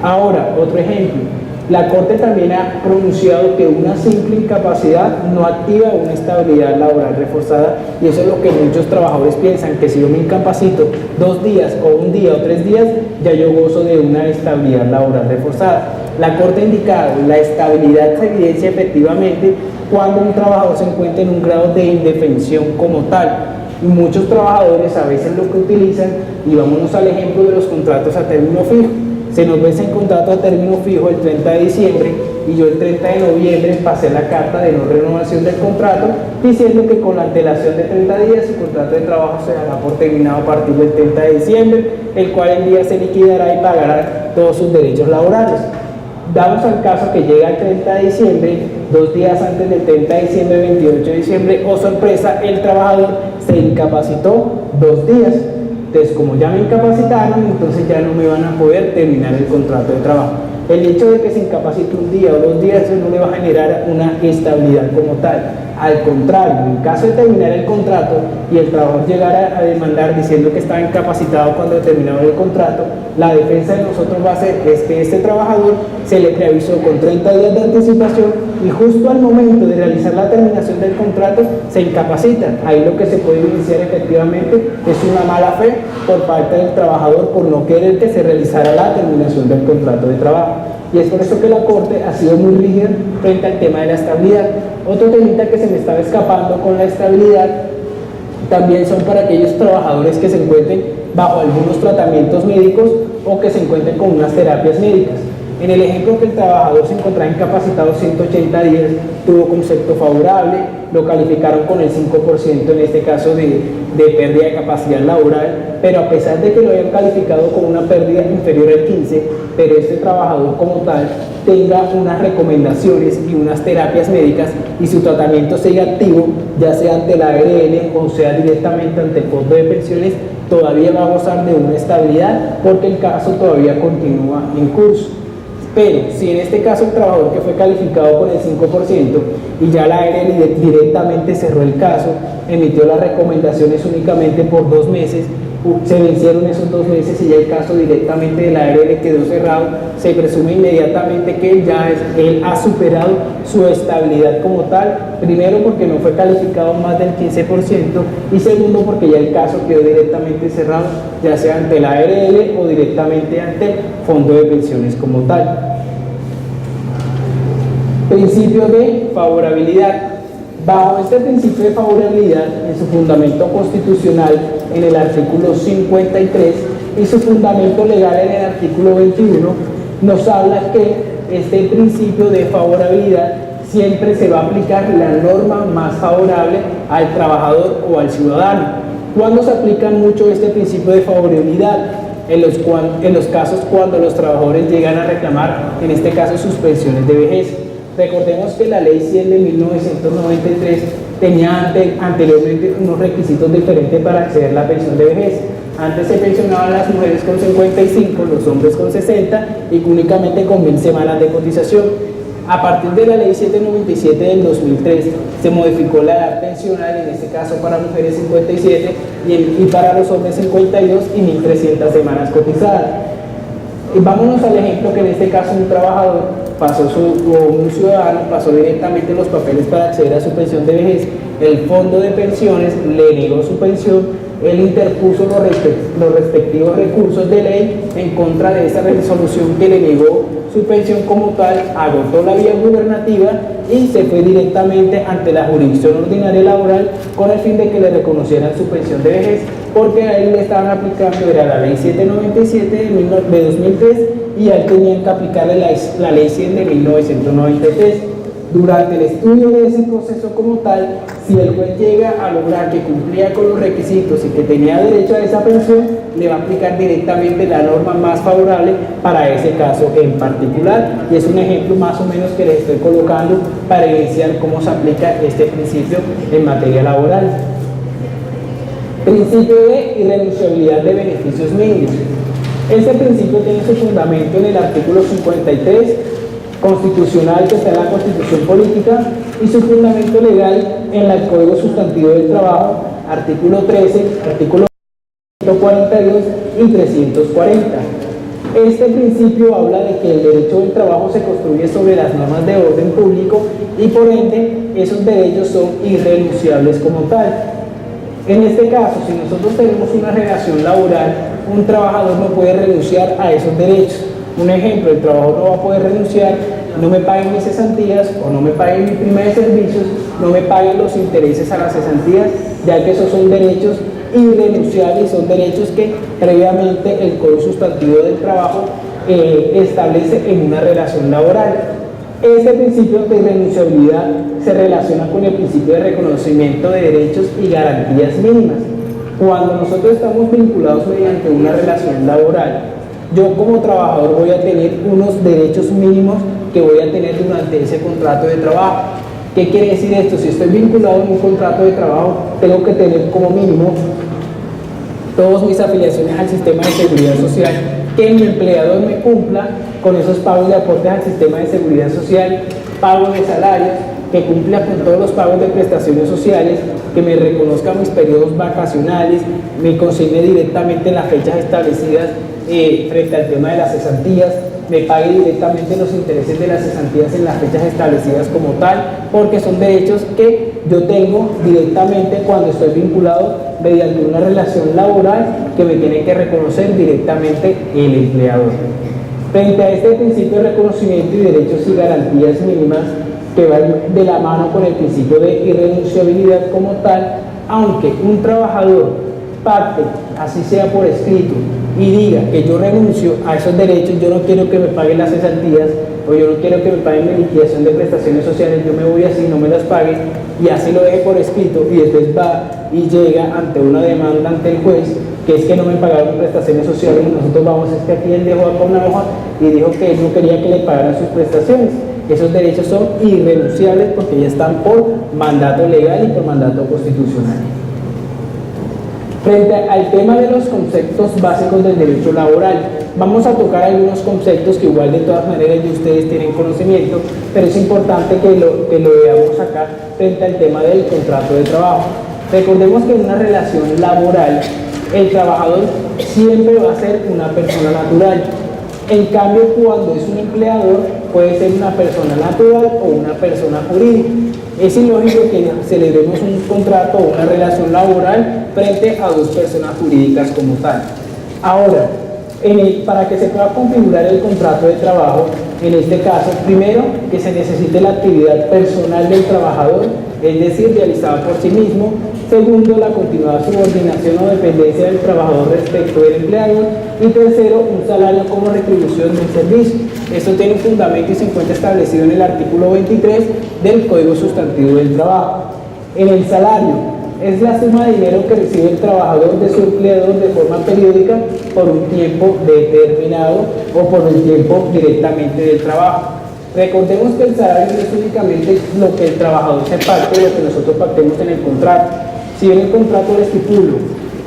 Ahora, otro ejemplo. La Corte también ha pronunciado que una simple incapacidad no activa una estabilidad laboral reforzada y eso es lo que muchos trabajadores piensan, que si yo me incapacito 2 días o 1 día o 3 días, ya yo gozo de una estabilidad laboral reforzada. La Corte ha indicado la estabilidad se evidencia efectivamente cuando un trabajador se encuentra en un grado de indefensión como tal. Y muchos trabajadores a veces lo que utilizan, y vámonos al ejemplo de los contratos a término fijo. Se nos vence el contrato a término fijo el 30 de diciembre y yo el 30 de noviembre pasé la carta de no renovación del contrato diciendo que con la antelación de 30 días su contrato de trabajo se dará por terminado a partir del 30 de diciembre, el cual en día se liquidará y pagará todos sus derechos laborales. Damos al caso que llega el 30 de diciembre, 2 días antes del 30 de diciembre, 28 de diciembre, oh sorpresa, el trabajador se incapacitó 2 días. Entonces, como ya me incapacitaron, entonces ya no me van a poder terminar el contrato de trabajo. El hecho de que se incapacite 1 día o 2 días, eso no le va a generar una estabilidad como tal. Al contrario, en caso de terminar el contrato y el trabajador llegara a demandar diciendo que estaba incapacitado cuando terminaba el contrato, la defensa de nosotros va a ser es que este trabajador se le preavisó con 30 días de anticipación y justo al momento de realizar la terminación del contrato se incapacita. Ahí lo que se puede evidenciar efectivamente es una mala fe por parte del trabajador por no querer que se realizara la terminación del contrato de trabajo. Y es por eso que la Corte ha sido muy rígida frente al tema de la estabilidad. Otro temita que se me estaba escapando con la estabilidad también son para aquellos trabajadores que se encuentren bajo algunos tratamientos médicos o que se encuentren con unas terapias médicas. En el ejemplo que el trabajador se encontraba incapacitado 180 días, tuvo concepto favorable, lo calificaron con el 5% en este caso de pérdida de capacidad laboral, pero a pesar de que lo hayan calificado con una pérdida inferior al 15%, pero este trabajador como tal tenga unas recomendaciones y unas terapias médicas y su tratamiento siga activo, ya sea ante la ARL o sea directamente ante el fondo de pensiones, todavía va a gozar de una estabilidad porque el caso todavía continúa en curso. Pero si en este caso el trabajador que fue calificado con el 5% y ya la ARL directamente cerró el caso, emitió las recomendaciones únicamente por 2 meses, se vencieron esos 2 meses y ya el caso directamente de la ARL quedó cerrado, se presume inmediatamente que él ha superado su estabilidad como tal, primero porque no fue calificado más del 15% y segundo porque ya el caso quedó directamente cerrado, ya sea ante la ARL o directamente ante el fondo de pensiones como tal. Principio de favorabilidad. Bajo este principio de favorabilidad, en su fundamento constitucional, en el artículo 53, y su fundamento legal en el artículo 21, nos habla que este principio de favorabilidad siempre se va a aplicar la norma más favorable al trabajador o al ciudadano. ¿Cuándo se aplica mucho este principio de favorabilidad? En los casos cuando los trabajadores llegan a reclamar, en este caso, sus pensiones de vejez. Recordemos que la ley 100 de 1993 tenía anteriormente unos requisitos diferentes para acceder a la pensión de vejez. Antes se pensionaban las mujeres con 55, los hombres con 60 y únicamente con 1000 semanas de cotización. A partir de la ley 797 del 2003 se modificó la edad pensional, en este caso para mujeres 57 y para los hombres 52 y 1300 semanas cotizadas. Y vámonos al ejemplo que en este caso un trabajador o un ciudadano pasó directamente los papeles para acceder a su pensión de vejez, el fondo de pensiones le negó su pensión, él interpuso los respectivos recursos de ley en contra de esa resolución que le negó su pensión como tal, agotó la vía gubernativa y se fue directamente ante la jurisdicción ordinaria laboral con el fin de que le reconocieran su pensión de vejez, porque a él le estaban aplicando, era la ley 797 de 2003 y a él tenían que aplicarle la ley 100 de 1993. Durante el estudio de ese proceso como tal, si el juez llega a lograr que cumplía con los requisitos y que tenía derecho a esa pensión, le va a aplicar directamente la norma más favorable para ese caso en particular. Y es un ejemplo más o menos que les estoy colocando para evidenciar cómo se aplica este principio en materia laboral. Principio de irrenunciabilidad de beneficios mínimos. Este principio tiene su fundamento en el artículo 53 constitucional que está en la Constitución Política y su fundamento legal en el Código Sustantivo del Trabajo, artículo 13, artículo 142 y 340. Este principio habla de que el derecho del trabajo se construye sobre las normas de orden público y por ende esos derechos son irrenunciables como tal. En este caso, si nosotros tenemos una relación laboral, un trabajador no puede renunciar a esos derechos. Un ejemplo, el trabajador no va a poder renunciar, no me paguen mis cesantías o no me paguen mi prima de servicios, no me paguen los intereses a las cesantías, ya que esos son derechos irrenunciables, son derechos que previamente el Código Sustantivo del Trabajo establece en una relación laboral. Este principio de irrenunciabilidad se relaciona con el principio de reconocimiento de derechos y garantías mínimas. Cuando nosotros estamos vinculados mediante una relación laboral, yo como trabajador voy a tener unos derechos mínimos que voy a tener durante ese contrato de trabajo. ¿Qué quiere decir esto? Si estoy vinculado en un contrato de trabajo, tengo que tener como mínimo todas mis afiliaciones al sistema de seguridad social, que mi empleador me cumpla con esos pagos de aportes al sistema de seguridad social, pago de salarios, que cumpla con todos los pagos de prestaciones sociales, que me reconozca mis periodos vacacionales, me consigne directamente las fechas establecidas frente al tema de las cesantías, me pague directamente los intereses de las cesantías en las fechas establecidas como tal, porque son derechos que yo tengo directamente cuando estoy vinculado mediante una relación laboral que me tiene que reconocer directamente el empleador. Frente a este principio de reconocimiento y derechos y garantías mínimas que van de la mano con el principio de irrenunciabilidad como tal, aunque un trabajador pacte, así sea por escrito, y diga que yo renuncio a esos derechos, yo no quiero que me paguen las cesantías o yo no quiero que me paguen mi liquidación de prestaciones sociales, yo me voy así, no me las paguen, y así lo deje por escrito y después va y llega ante una demanda ante el juez que es que no me pagaron prestaciones sociales y nosotros vamos, es que aquí él dejó acá una hoja y dijo que él no quería que le pagaran sus prestaciones. Esos derechos son irrenunciables porque ya están por mandato legal y por mandato constitucional. Frente al tema de los conceptos básicos del derecho laboral, vamos a tocar algunos conceptos que igual de todas maneras ya ustedes tienen conocimiento, pero es importante que lo veamos acá frente al tema del contrato de trabajo. Recordemos que en una relación laboral, el trabajador siempre va a ser una persona natural. En cambio, cuando es un empleador, puede ser una persona natural o una persona jurídica. Es ilógico que celebremos un contrato o una relación laboral frente a dos personas jurídicas como tal. Ahora, para que se pueda configurar el contrato de trabajo, en este caso, primero, que se necesite la actividad personal del trabajador, es decir, realizada por sí mismo. Segundo, la continuada subordinación o dependencia del trabajador respecto del empleador. Y tercero, un salario como retribución del servicio. Esto tiene un fundamento y se encuentra establecido en el artículo 23 del Código Sustantivo del Trabajo. En el salario, es la suma de dinero que recibe el trabajador de su empleador de forma periódica por un tiempo determinado o por el tiempo directamente del trabajo. Recordemos que el salario no es únicamente lo que el trabajador se pacte, lo que nosotros pactemos en el contrato. Si en el contrato le estipulo,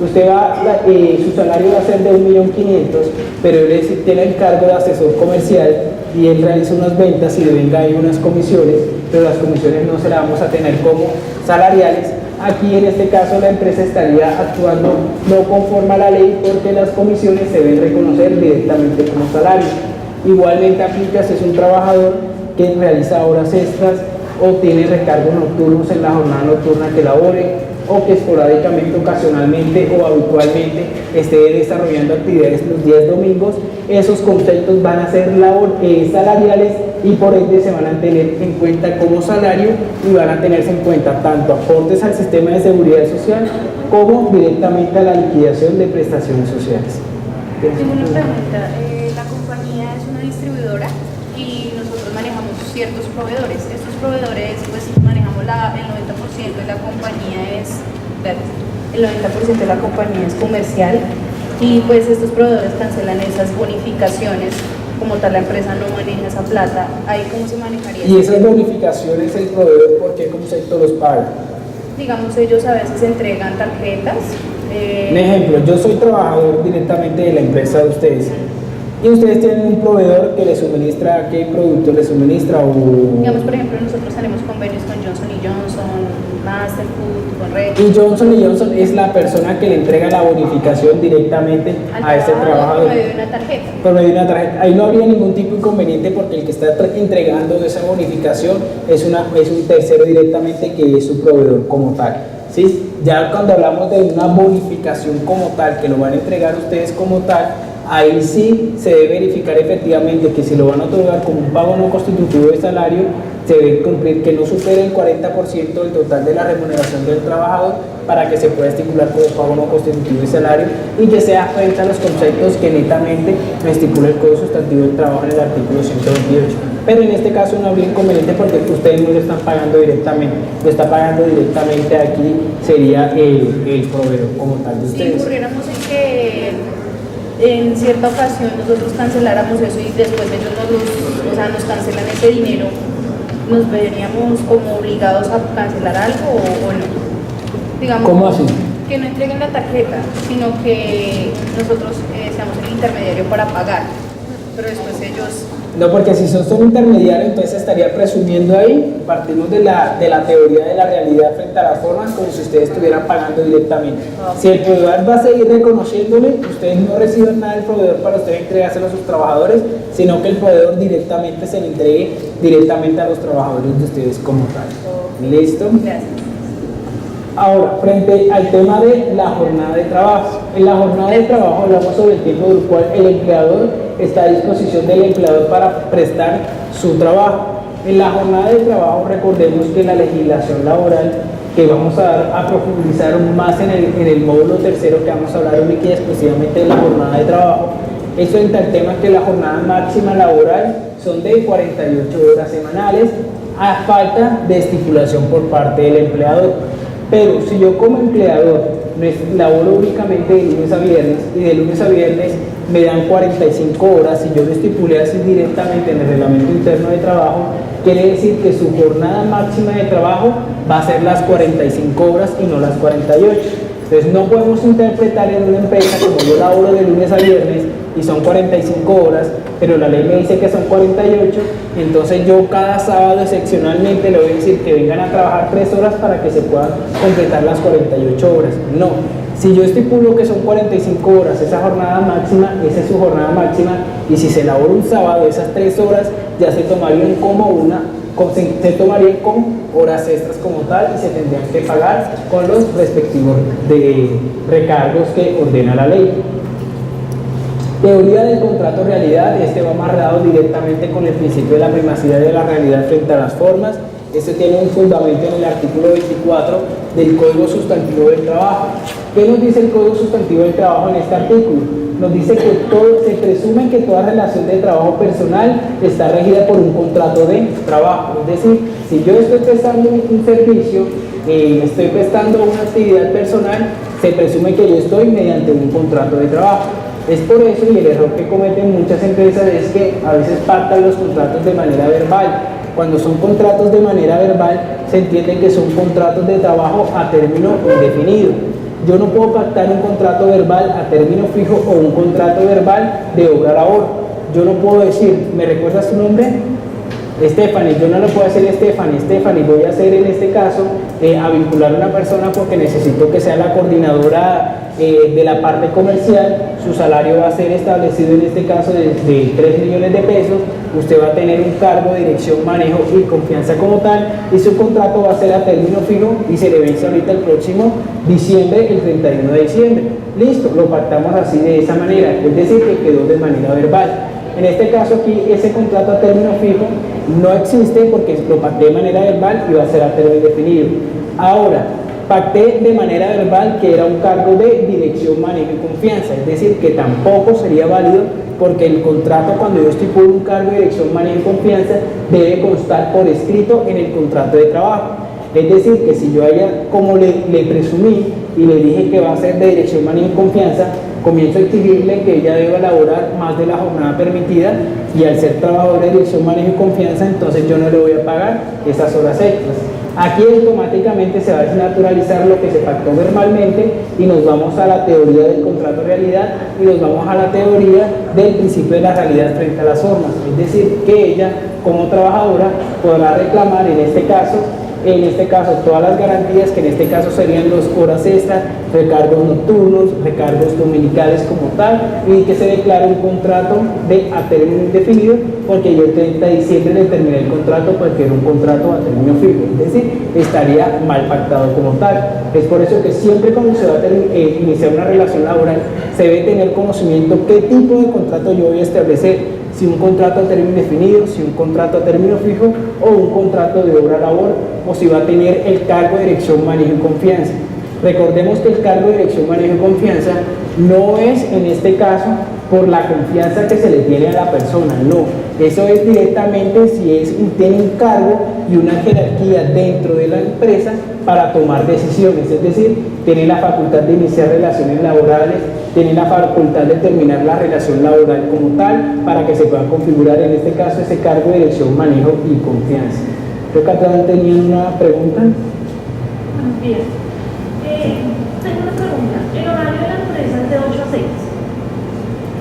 su salario va a ser de 1.500.000, pero él tiene el cargo de asesor comercial y él realiza unas ventas y le venga ahí unas comisiones, pero las comisiones no se las vamos a tener como salariales. Aquí en este caso la empresa estaría actuando no conforme a la ley porque las comisiones se deben reconocer directamente como salario. Igualmente aplica si es un trabajador que realiza horas extras o tiene recargos nocturnos en la jornada nocturna que labore, o que esporádicamente, ocasionalmente o habitualmente esté desarrollando actividades los días domingos. Esos conceptos van a ser salariales y por ende se van a tener en cuenta como salario y van a tenerse en cuenta tanto aportes al sistema de seguridad social como directamente a la liquidación de prestaciones sociales. Tengo una pregunta. La compañía es una distribuidora y nosotros manejamos ciertos proveedores. Estos proveedores, pues manejamos el 90% de la compañía es comercial y pues estos proveedores cancelan esas bonificaciones. Como tal la empresa no maneja esa plata, ¿ahí cómo se manejaría? Y esas bonificaciones el proveedor, ¿por qué concepto los paga? Digamos, ellos a veces entregan tarjetas. Un ejemplo, yo soy trabajador directamente de la empresa de ustedes y ustedes tienen un proveedor que les suministra, ¿qué producto les suministra? Digamos, por ejemplo, nosotros tenemos convenios con Johnson & Johnson, Masterfood, con Red. Y Johnson & Johnson es la persona que le entrega la bonificación directamente a ese trabajador. Por medio de una tarjeta. Por medio de una tarjeta. Ahí no habría ningún tipo de inconveniente porque el que está entregando esa bonificación es un tercero directamente que es su proveedor como tal. ¿Sí? Ya cuando hablamos de una bonificación como tal, que lo van a entregar ustedes como tal, ahí sí se debe verificar efectivamente que si lo van a otorgar como un pago no constitutivo de salario, se debe cumplir que no supere el 40% del total de la remuneración del trabajador para que se pueda estipular como pago no constitutivo de salario y que sea frente a los conceptos que netamente lo estipula el Código Sustantivo del Trabajo en el artículo 128. Pero en este caso no habría inconveniente porque ustedes no lo están pagando directamente, lo está pagando directamente aquí, sería el proveedor como tal de ustedes. Si incurriéramos en que en cierta ocasión nosotros canceláramos eso y después ellos nos cancelan ese dinero, ¿nos veríamos como obligados a cancelar algo o no? Digamos, ¿cómo así? Que no entreguen la tarjeta, sino que nosotros seamos el intermediario para pagar, pero después ellos... No, porque si son intermediarios, entonces estaría presumiendo ahí, partimos de la teoría de la realidad frente a las formas, como si ustedes estuvieran pagando directamente. Si el proveedor va a seguir reconociéndole, ustedes no reciben nada del proveedor para ustedes entregárselo a sus trabajadores, sino que el proveedor directamente se le entregue directamente a los trabajadores de ustedes como tal. ¿Listo? Gracias. Ahora, frente al tema de la jornada de trabajo. En la jornada de trabajo hablamos sobre el tiempo del cual el empleador está a disposición del empleador para prestar su trabajo. En la jornada de trabajo recordemos que la legislación laboral, que vamos a profundizar más en el módulo tercero, que vamos a hablar única y exclusivamente de la jornada de trabajo, eso entra el tema que la jornada máxima laboral son de 48 horas semanales a falta de estipulación por parte del empleador. Pero si yo como empleador laboro únicamente de lunes a viernes y de lunes a viernes me dan 45 horas y yo lo estipulé así directamente en el reglamento interno de trabajo, quiere decir que su jornada máxima de trabajo va a ser las 45 horas y no las 48. Entonces no podemos interpretar en una empresa como yo laboro de lunes a viernes y son 45 horas, pero la ley me dice que son 48, entonces yo cada sábado excepcionalmente le voy a decir que vengan a trabajar 3 horas para que se puedan completar las 48 horas. No, si yo estipulo que son 45 horas, esa jornada máxima, esa es su jornada máxima, y si se elabora un sábado, esas 3 horas ya se tomarían se tomarían con horas extras como tal y se tendrían que pagar con los respectivos recargos que ordena la ley. Teoría del contrato realidad, este va amarrado directamente con el principio de la primacidad de la realidad frente a las formas. Este tiene un fundamento en el artículo 24 del Código Sustantivo del Trabajo. ¿Qué nos dice el Código Sustantivo del Trabajo en este artículo? Nos dice que se presume que toda relación de trabajo personal está regida por un contrato de trabajo. Es decir, si yo estoy prestando un servicio, estoy prestando una actividad personal, se presume que yo estoy mediante un contrato de trabajo. Es por eso, y el error que cometen muchas empresas es que a veces pactan los contratos de manera verbal. Cuando son contratos de manera verbal, se entiende que son contratos de trabajo a término indefinido. Yo no puedo pactar un contrato verbal a término fijo o un contrato verbal de obra-labor. Yo no puedo decir, ¿me recuerdas tu nombre? Stephanie, yo no lo puedo hacer Stephanie, voy a hacer en este caso a vincular a una persona porque necesito que sea la coordinadora de la parte comercial, su salario va a ser establecido en este caso de 3 millones de pesos, usted va a tener un cargo de dirección, manejo y confianza como tal, y su contrato va a ser a término fijo y se le vence ahorita el próximo diciembre, el 31 de diciembre. Listo, lo pactamos así de esa manera, es decir, que quedó de manera verbal. En este caso aquí, ese contrato a término fijo no existe porque lo pacté de manera verbal y va a ser a término indefinido. Ahora, pacté de manera verbal que era un cargo de dirección, manejo y confianza, es decir, que tampoco sería válido porque el contrato, cuando yo estipulo un cargo de dirección, manejo y confianza, debe constar por escrito en el contrato de trabajo. Es decir, que si yo a ella, como le presumí y le dije que va a ser de dirección, manejo y confianza, comienzo a exigirle que ella deba elaborar más de la jornada permitida y al ser trabajador de dirección, manejo y confianza, entonces yo no le voy a pagar esas horas extras. Aquí automáticamente se va a desnaturalizar lo que se pactó verbalmente y nos vamos a la teoría del contrato realidad y nos vamos a la teoría del principio de la realidad frente a las formas. Es decir, que ella como trabajadora podrá reclamar en este caso todas las garantías, que en este caso serían las horas extras, recargos nocturnos, recargos dominicales como tal, y que se declare un contrato a término indefinido, porque yo el 30 de diciembre le terminé el contrato porque era un contrato a término fijo, es decir, estaría mal pactado como tal. Es por eso que siempre cuando se va a iniciar una relación laboral, se debe tener conocimiento qué tipo de contrato yo voy a establecer, si un contrato a término indefinido, si un contrato a término fijo o un contrato de obra-labor, o si va a tener el cargo de dirección, manejo y confianza. Recordemos que el cargo de dirección, manejo y confianza no es en este caso por la confianza que se le tiene a la persona, no. Eso es directamente si tiene un cargo y una jerarquía dentro de la empresa para tomar decisiones, es decir, tiene la facultad de iniciar relaciones laborales, tiene la facultad de terminar la relación laboral como tal para que se pueda configurar en este caso ese cargo de dirección, manejo y confianza. Creo que atrás tenían una pregunta. Bien. Tengo una pregunta. El horario de la empresa es de 8 a 6.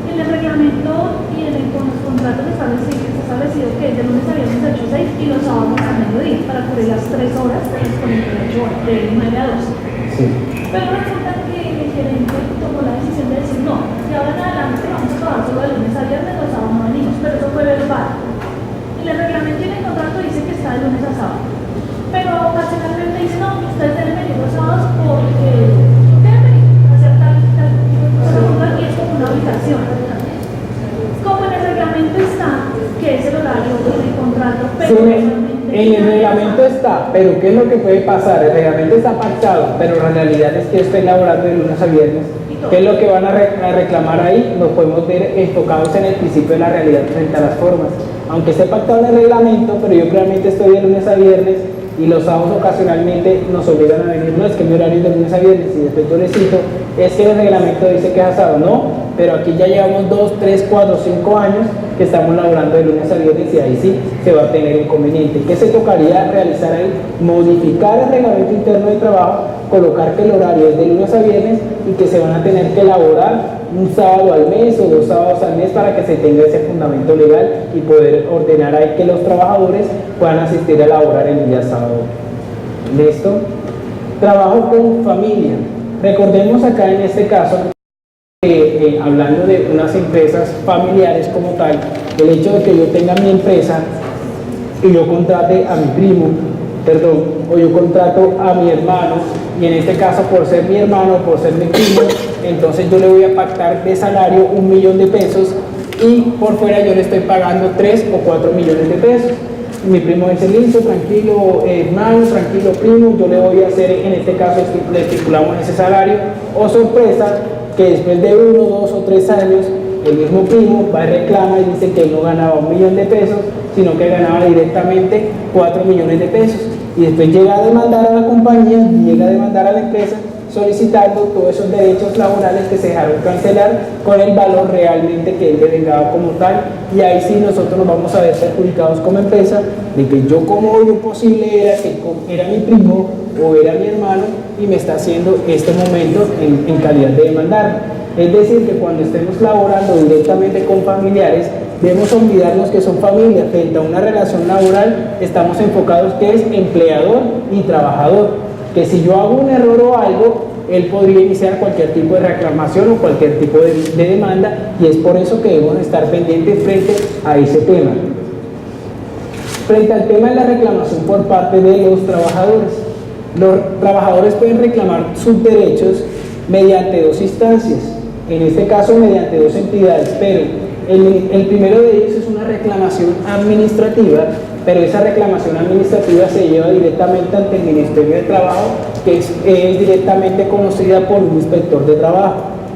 En el reglamento y con los contratos está establecido que es de lunes a viernes de 8 a 6 y los sábados a mediodía para cubrir las 3 horas de las 48 horas, de 9 a 12. Sí. Pero resulta que el gerente tomó la decisión de decir no, de ahora en adelante vamos a trabajar solo de lunes a viernes, los sábados no venimos, pero eso fue verbal. En el reglamento y en el contrato dice que está de lunes a sábado. Pero ocasionalmente dice no, ustedes deben venir los sábados porque deben venir a hacer tal cosa y es como una obligación. Como en el reglamento está, que es el horario del contrato, pero Sí, en el reglamento está, pero ¿qué es lo que puede pasar? El reglamento está pactado, pero la realidad es que estoy laborando de lunes a viernes. ¿Qué es lo que van a reclamar ahí? Lo podemos ver enfocados en el principio de la realidad frente a las formas. Aunque esté pactado en el reglamento, pero yo realmente estoy de lunes a viernes y los sábados ocasionalmente nos obligan a venir, no es que mi horario es de lunes a viernes y después yo les cito es que el reglamento dice que es asado, no, pero aquí ya llevamos 2, 3, 4, 5 años que estamos laborando de lunes a viernes y ahí sí se va a tener inconveniente. ¿Qué se tocaría realizar ahí? Modificar el reglamento interno de trabajo, colocar que el horario es de lunes a viernes y que se van a tener que elaborar un sábado al mes o 2 sábados al mes para que se tenga ese fundamento legal y poder ordenar ahí que los trabajadores puedan asistir a laborar el día sábado. ¿Listo? Trabajo con familia. Recordemos acá en este caso, hablando de unas empresas familiares como tal, el hecho de que yo tenga mi empresa y yo contrate a mi primo, o yo contrato a mi hermano, y en este caso por ser mi hermano, por ser mi primo, entonces yo le voy a pactar de salario 1 millón de pesos y por fuera yo le estoy pagando 3 o 4 millones de pesos. Mi primo dice, listo, tranquilo hermano, tranquilo primo, yo le voy a hacer, en este caso le estipulamos ese salario, o sorpresa, que después de 1, 2 o 3 años, el mismo primo va y reclama y dice que él no ganaba 1 millón de pesos, sino que ganaba directamente 4 millones de pesos. Y después llega a demandar a la compañía, llega a demandar a la empresa, solicitando todos esos derechos laborales que se dejaron cancelar con el valor realmente que él devengaba como tal, y ahí sí nosotros nos vamos a ver perjudicados como empresa de que yo como lo posible era que era mi primo o era mi hermano y me está haciendo este momento en calidad de demandar. Es decir, que cuando estemos laborando directamente con familiares, debemos olvidarnos que son familia. Frente a una relación laboral estamos enfocados que es empleador y trabajador, que si yo hago un error o algo, él podría iniciar cualquier tipo de reclamación o cualquier tipo de demanda, y es por eso que debemos estar pendientes frente a ese tema. Frente al tema de la reclamación por parte de los trabajadores pueden reclamar sus derechos mediante 2 instancias, en este caso mediante 2 entidades, pero el primero de ellos es una reclamación administrativa, pero esa reclamación administrativa se lleva directamente ante el Ministerio de Trabajo, que es directamente conocida por un inspector de trabajo.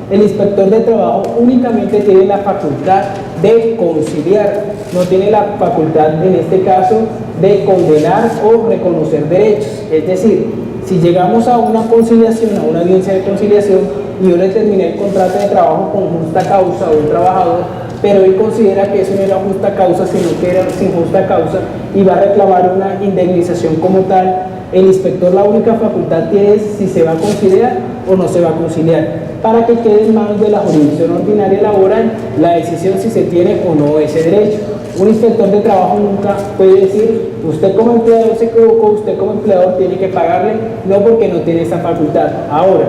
El inspector de trabajo únicamente tiene la facultad de conciliar, no tiene la facultad en este caso de condenar o reconocer derechos. Es decir, si llegamos a una conciliación, a una audiencia de conciliación, y yo le terminé el contrato de trabajo con justa causa a un trabajador, pero él considera que eso no era justa causa, sino que era sin justa causa, y va a reclamar una indemnización como tal, el inspector la única facultad tiene es si se va a conciliar o no se va a conciliar, para que quede en manos de la jurisdicción ordinaria laboral la decisión si se tiene o no ese derecho. Un inspector de trabajo nunca puede decir, usted como empleador se equivocó, usted como empleador tiene que pagarle, no, porque no tiene esa facultad. Ahora,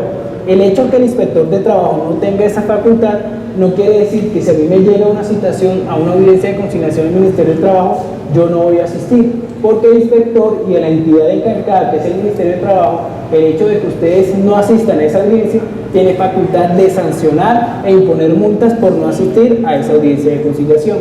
el hecho que el inspector de trabajo no tenga esa facultad no quiere decir que si a mí me llega una citación a una audiencia de conciliación del Ministerio del Trabajo, yo no voy a asistir, porque el inspector y la entidad encargada, que es el Ministerio del Trabajo, el hecho de que ustedes no asistan a esa audiencia, tiene facultad de sancionar e imponer multas por no asistir a esa audiencia de conciliación.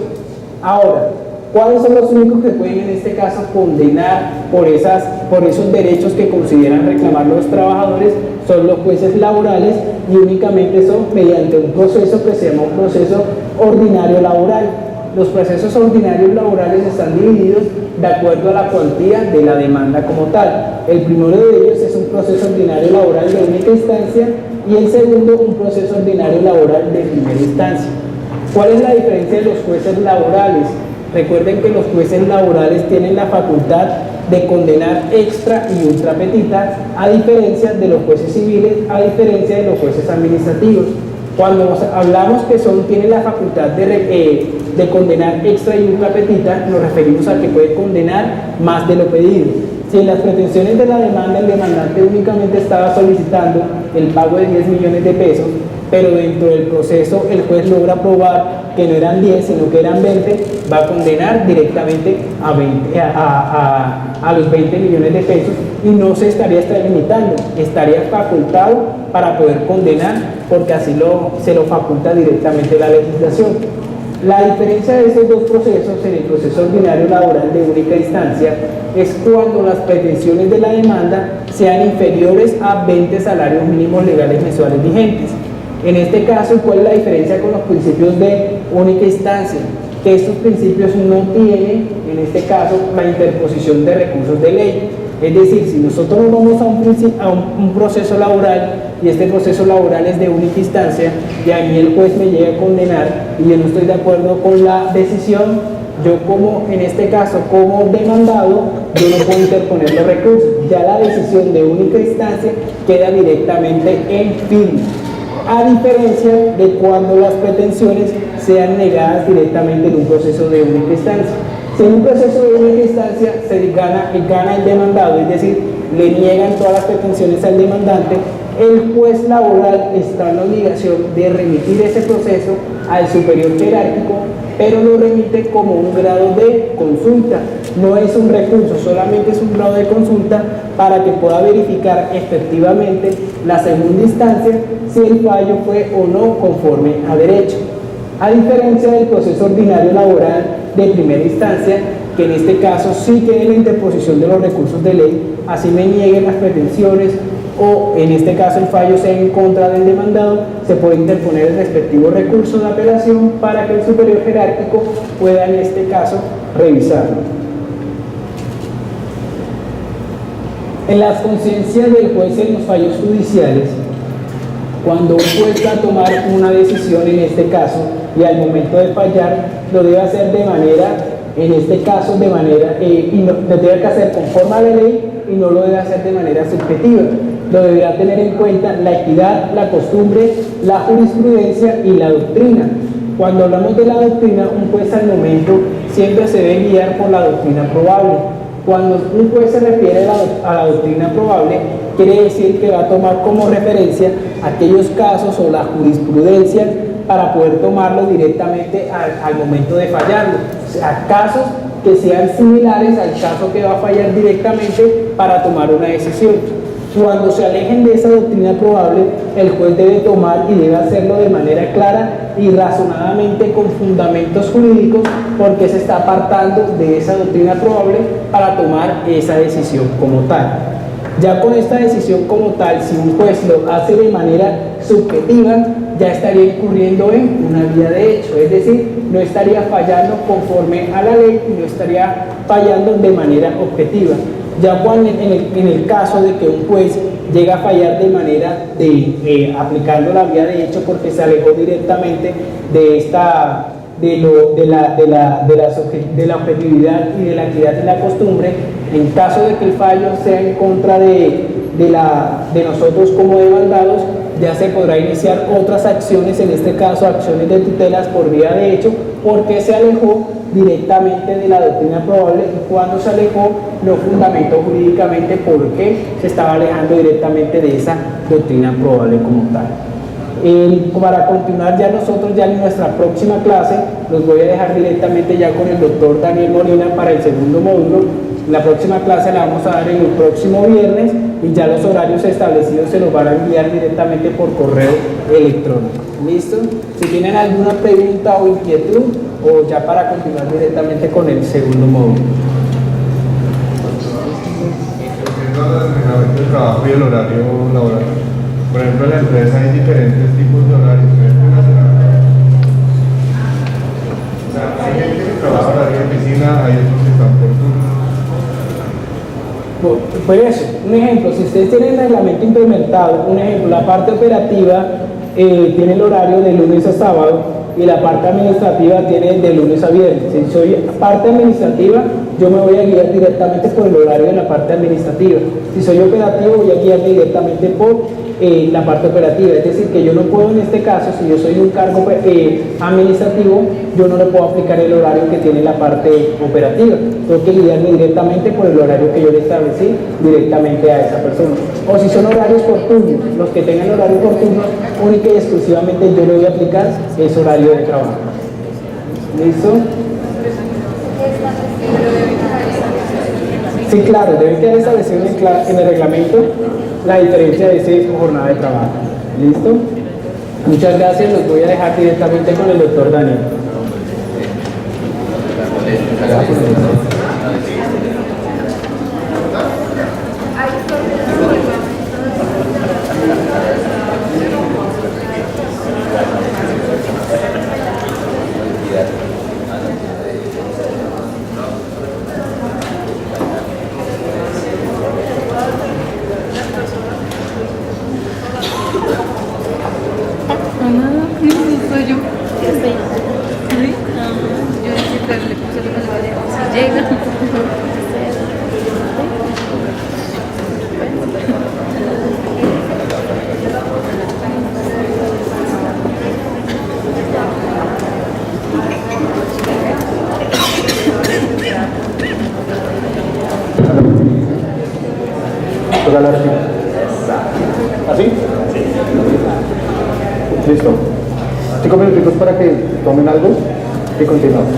Ahora, ¿cuáles son los únicos que pueden en este caso condenar por esos derechos que consideran reclamar los trabajadores? Son los jueces laborales, y únicamente son mediante un proceso que se llama un proceso ordinario laboral. Los procesos ordinarios laborales están divididos de acuerdo a la cuantía de la demanda como tal. El primero de ellos es un proceso ordinario laboral de única instancia y el segundo un proceso ordinario laboral de primera instancia. ¿Cuál es la diferencia de los jueces laborales? Recuerden que los jueces laborales tienen la facultad de condenar extra y ultra petita, a diferencia de los jueces civiles, a diferencia de los jueces administrativos. Cuando hablamos que tienen la facultad de condenar extra y ultra petita, nos referimos a que puede condenar más de lo pedido. Si en las pretensiones de la demanda el demandante únicamente estaba solicitando el pago de 10 millones de pesos, pero dentro del proceso el juez logra probar que no eran 10, sino que eran 20, va a condenar directamente a los 20 millones de pesos y no se estaría extralimitando, estaría facultado para poder condenar, porque así se lo faculta directamente la legislación. La diferencia de esos 2 procesos en el proceso ordinario laboral de única instancia es cuando las pretensiones de la demanda sean inferiores a 20 salarios mínimos legales mensuales vigentes. En este caso, ¿cuál es la diferencia con los principios de única instancia? Que estos principios no tienen, en este caso, la interposición de recursos de ley. Es decir, si nosotros nos vamos a un proceso laboral y este proceso laboral es de única instancia y a mí el juez me llega a condenar y yo no estoy de acuerdo con la decisión, yo como, en este caso, como demandado, yo no puedo interponer los recursos. Ya la decisión de única instancia queda directamente en firme, a diferencia de cuando las pretensiones sean negadas directamente en un proceso de única instancia. Si en un proceso de única instancia se gana el demandado, es decir, le niegan todas las pretensiones al demandante, el juez laboral está en la obligación de remitir ese proceso al superior jerárquico, pero lo remite como un grado de consulta. No es un recurso, solamente es un grado de consulta para que pueda verificar efectivamente la segunda instancia si el fallo fue o no conforme a derecho. A diferencia del proceso ordinario laboral de primera instancia, que en este caso sí tiene la interposición de los recursos de ley, así me nieguen las pretensiones o en este caso el fallo sea en contra del demandado, se puede interponer el respectivo recurso de apelación para que el superior jerárquico pueda en este caso revisarlo. En las conciencias del juez en los fallos judiciales, cuando un juez va a tomar una decisión en este caso y al momento de fallar lo debe hacer de manera, en este caso de manera, y lo debe que hacer conforme a la ley y no lo debe hacer de manera subjetiva. Lo deberá tener en cuenta la equidad, la costumbre, la jurisprudencia y la doctrina. Cuando hablamos de la doctrina, un juez al momento siempre se debe guiar por la doctrina probable. Cuando un juez se refiere a la doctrina probable, quiere decir que va a tomar como referencia aquellos casos o la jurisprudencia para poder tomarlo directamente al momento de fallarlo. O sea, casos que sean similares al caso que va a fallar directamente para tomar una decisión. Cuando se alejen de esa doctrina probable, el juez debe tomar y debe hacerlo de manera clara y razonadamente con fundamentos jurídicos, porque se está apartando de esa doctrina probable para tomar esa decisión como tal. Ya con esta decisión como tal, si un juez lo hace de manera subjetiva, ya estaría incurriendo en una vía de hecho, es decir, no estaría fallando conforme a la ley y no estaría fallando de manera objetiva. Ya cuando en el caso de que un juez llega a fallar de manera de aplicando la vía de hecho porque se alejó directamente de la objetividad y de la equidad y la costumbre, en caso de que el fallo sea en contra de nosotros como demandados, ya se podrá iniciar otras acciones, en este caso acciones de tutelas por vía de hecho, porque se alejó directamente de la doctrina probable y cuando se alejó no fundamentó jurídicamente por qué se estaba alejando directamente de esa doctrina probable como tal. Para continuar ya nosotros ya en nuestra próxima clase los voy a dejar directamente ya con el doctor Daniel Molina para el segundo módulo. La próxima clase la vamos a dar en el próximo viernes y ya los horarios establecidos se los van a enviar directamente por correo electrónico. ¿Listo? Si tienen alguna pregunta o inquietud, o ya para continuar directamente con el segundo módulo. El trabajo y el horario laboral. Por ejemplo, en la empresa hay diferentes tipos de horarios. O sea, hay gente que trabaja horario de oficina, hay otros que están por turno. Pues eso, un ejemplo, si ustedes tienen el reglamento implementado, un ejemplo, la parte operativa tiene el horario de lunes a sábado y la parte administrativa tiene de lunes a viernes. Si soy parte administrativa, yo me voy a guiar directamente por el horario de la parte administrativa. Si soy operativo, voy a guiarme directamente por la parte operativa. Es decir, que yo no puedo en este caso, si yo soy un cargo administrativo, yo no le puedo aplicar el horario que tiene la parte operativa. Tengo que guiarme directamente por el horario que yo le establecí directamente a esa persona. O si son horarios por turno, los que tengan horario por turno, única y exclusivamente yo le voy a aplicar ese horario de trabajo. ¿Listo? Sí, claro, debe quedar establecido en el reglamento la diferencia de esa jornada de trabajo. ¿Listo? Muchas gracias, los voy a dejar directamente con el doctor Daniel. Toca la arquilla. ¿Así? Listo. 5 minutitos para que tomen algo y continuamos.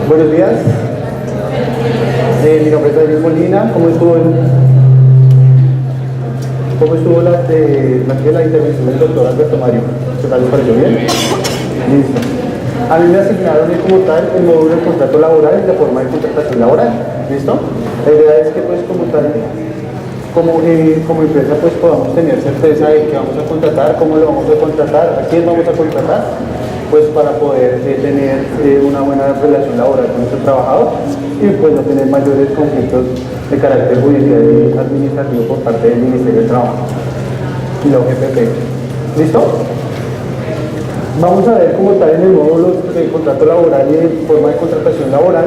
Buenos días. Mi nombre es David Molina. ¿Cómo estuvo la intervención del doctor Alberto Mario? ¿Qué tal les pareció? ¿Bien? Listo. A mí me asignaron como tal el módulo de contrato laboral y la forma de contratación laboral. ¿Listo? La idea es que pues como tal, como empresa pues podamos tener certeza de que vamos a contratar, cómo lo vamos a contratar, a quién vamos a contratar, pues para poder tener una buena relación laboral con nuestro trabajador y pues no tener mayores conflictos de carácter judicial y administrativo por parte del Ministerio del Trabajo y la OGPP. ¿Listo? Vamos a ver como tal en el módulo de contrato laboral y de forma de contratación laboral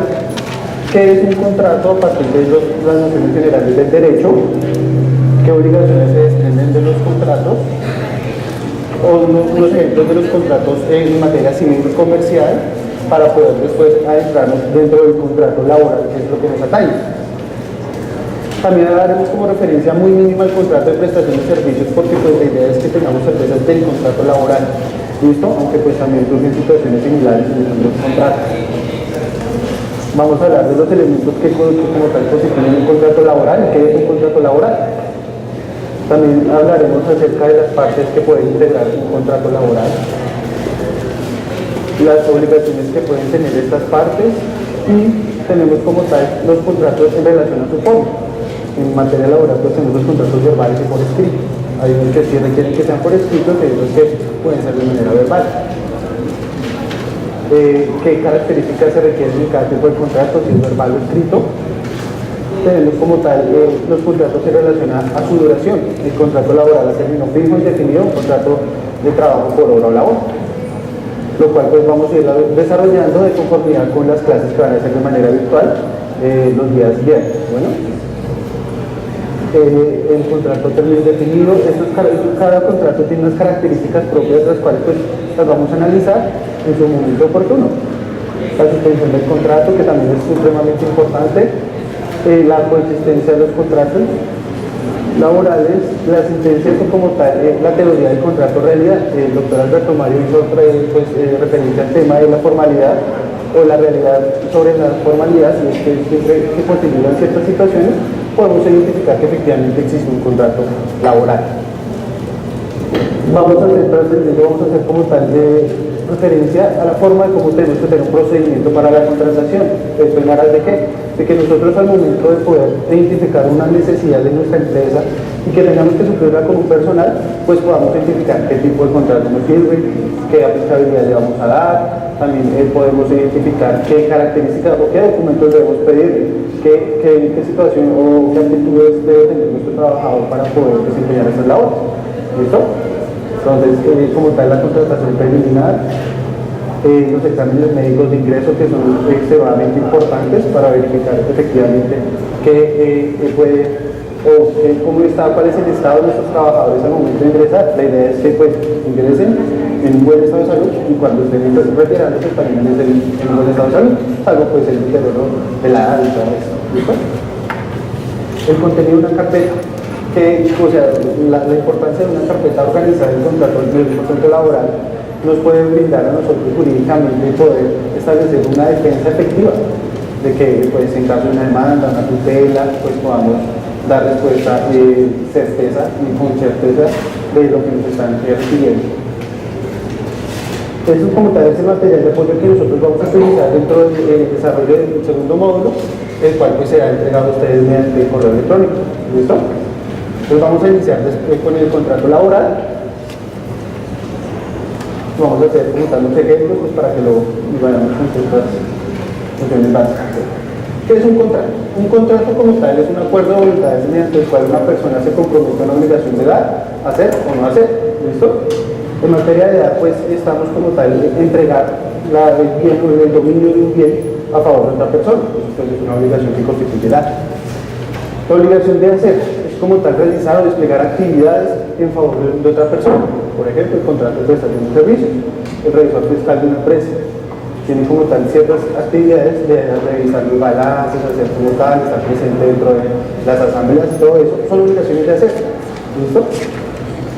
qué es un contrato a partir de las nociones generales del derecho, qué obligaciones se desprenden de los contratos, o unos ejemplos de los contratos en materia civil y comercial para poder después adentrarnos dentro del contrato laboral, que es lo que nos atañe. También haremos como referencia muy mínima al contrato de prestación de servicios, porque pues la idea es que tengamos certezas del contrato laboral, ¿listo? Aunque pues también surgen situaciones similares en otros contratos. Vamos a hablar de los elementos que como tal constituyen un contrato laboral, qué es un contrato laboral. También hablaremos acerca de las partes que pueden integrar un contrato laboral. las obligaciones que pueden tener estas partes y tenemos como tal los contratos en relación a su forma. En materia laboral pues tenemos los contratos verbales y por escrito. Hay unos que sí requieren que sean por escrito y hay otros que pueden ser de manera verbal. ¿Qué características se requieren en cada tipo de contrato, si es verbal o escrito? Tenemos como tal los contratos en relación a su duración. El contrato laboral a término fijo y definido, un contrato de trabajo por hora o labor, lo cual pues vamos a ir desarrollando de conformidad con las clases que van a ser de manera virtual los días viernes. Bueno, el contrato término indefinido, cada contrato tiene unas características propias, las cuales pues las vamos a analizar en su momento oportuno. La suspensión del contrato, que también es supremamente importante, la coexistencia de los contratos laborales, la sentencia como tal, la teoría del contrato realidad. El doctor Alberto Mario hizo referencia al tema de la formalidad o la realidad sobre la formalidad, y es que siempre que posibilitan ciertas situaciones podemos identificar que efectivamente existe un contrato laboral. Vamos a hacer como tal referencia a la forma de cómo tenemos que tener un procedimiento para la contratación. ¿Esto en aras de qué? De que nosotros al momento de poder identificar una necesidad de nuestra empresa y que tengamos que suplirla con un personal, pues podamos identificar qué tipo de contrato nos sirve, qué aplicabilidad le vamos a dar, también podemos identificar qué características o qué documentos debemos pedir, qué situación o qué actitudes debe tener nuestro trabajador para poder desempeñar esas labores. ¿Listo? Entonces, como tal, la contratación preliminar, los exámenes médicos de ingreso, que son extremadamente importantes para verificar efectivamente cómo está, cuál es el estado de nuestros trabajadores al momento de ingresar. La idea es que pues ingresen en un buen estado de salud y cuando estén retirándose también ingresen en un buen estado de salud, salvo pues el deterioro de la edad y todo eso. ¿Listo? El contenido de una carpeta. La importancia de una carpeta organizada en el contrato laboral nos puede brindar a nosotros jurídicamente poder establecer una defensa efectiva de que pues en caso de una demanda, una tutela, pues podamos dar respuesta certeza y con certeza de lo que nos están recibiendo. Eso como tal es el material de apoyo que nosotros vamos a utilizar dentro del desarrollo del segundo módulo, el cual pues será entregado a ustedes mediante correo electrónico. ¿Listo? Entonces vamos a iniciar con el contrato laboral. Vamos a hacer unos ejemplos pues, para que lo vayamos con ciertas funciones básicas. ¿Qué es un contrato? Un contrato como tal es un acuerdo de voluntades mediante el cual una persona se compromete a una obligación de dar, hacer o no hacer. ¿Listo? En materia de edad, pues estamos como tal entregar el dominio de un bien a favor de otra persona. Entonces es una obligación que constituye la obligación de hacer. Como tal realizar o desplegar actividades en favor de otra persona. Por ejemplo, el contrato de prestación de servicios. El revisor fiscal de una empresa tiene como tal ciertas actividades de revisar los balances, hacer como tal, estar presente dentro de las asambleas y todo eso. Son obligaciones de hacer. ¿Listo?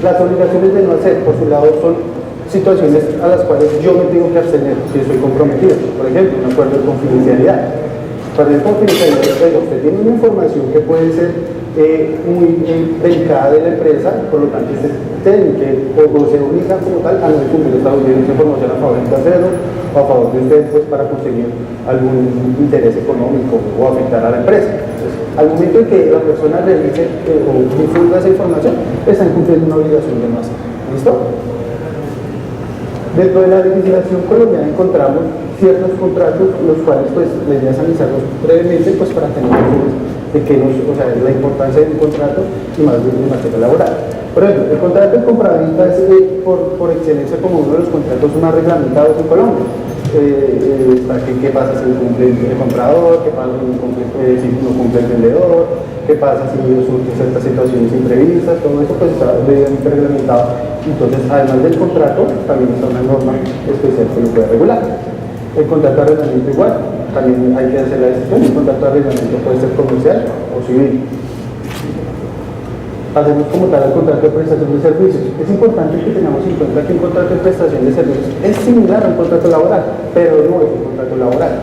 Las obligaciones de no hacer, por su lado, son situaciones a las cuales yo me tengo que abstener si estoy comprometido. Por ejemplo, un acuerdo de confidencialidad. Para el confidencialidad, usted tiene una información que puede ser muy delicada de la empresa, por lo tanto usted tiene que o se obliga como tal a no difundir esta información a favor del tercero o a favor de usted pues, para conseguir algún interés económico o afectar a la empresa. Entonces, al momento en que la persona realice o difunda esa información, están cumpliendo una obligación de más. ¿Listo? Dentro de la legislación colombiana encontramos ciertos contratos, los cuales pues la idea es analizarlos brevemente pues para tener de qué la importancia de un contrato y más bien de materia laboral. Por ejemplo, el contrato de compraventa es por excelencia como uno de los contratos más reglamentados en Colombia. ¿Qué pasa si cumple el comprador? ¿Qué pasa si no cumple el vendedor? ¿Qué pasa si surgen ciertas situaciones imprevistas? Todo eso pues está debidamente reglamentado. Entonces, además del contrato, también está una norma especial que lo puede regular. El contrato de arrendamiento igual, también hay que hacer la decisión. El contrato de arrendamiento puede ser comercial o civil. Hacemos como tal el contrato de prestación de servicios. Es importante que tengamos en cuenta que un contrato de prestación de servicios es similar a un contrato laboral, pero no es un contrato laboral.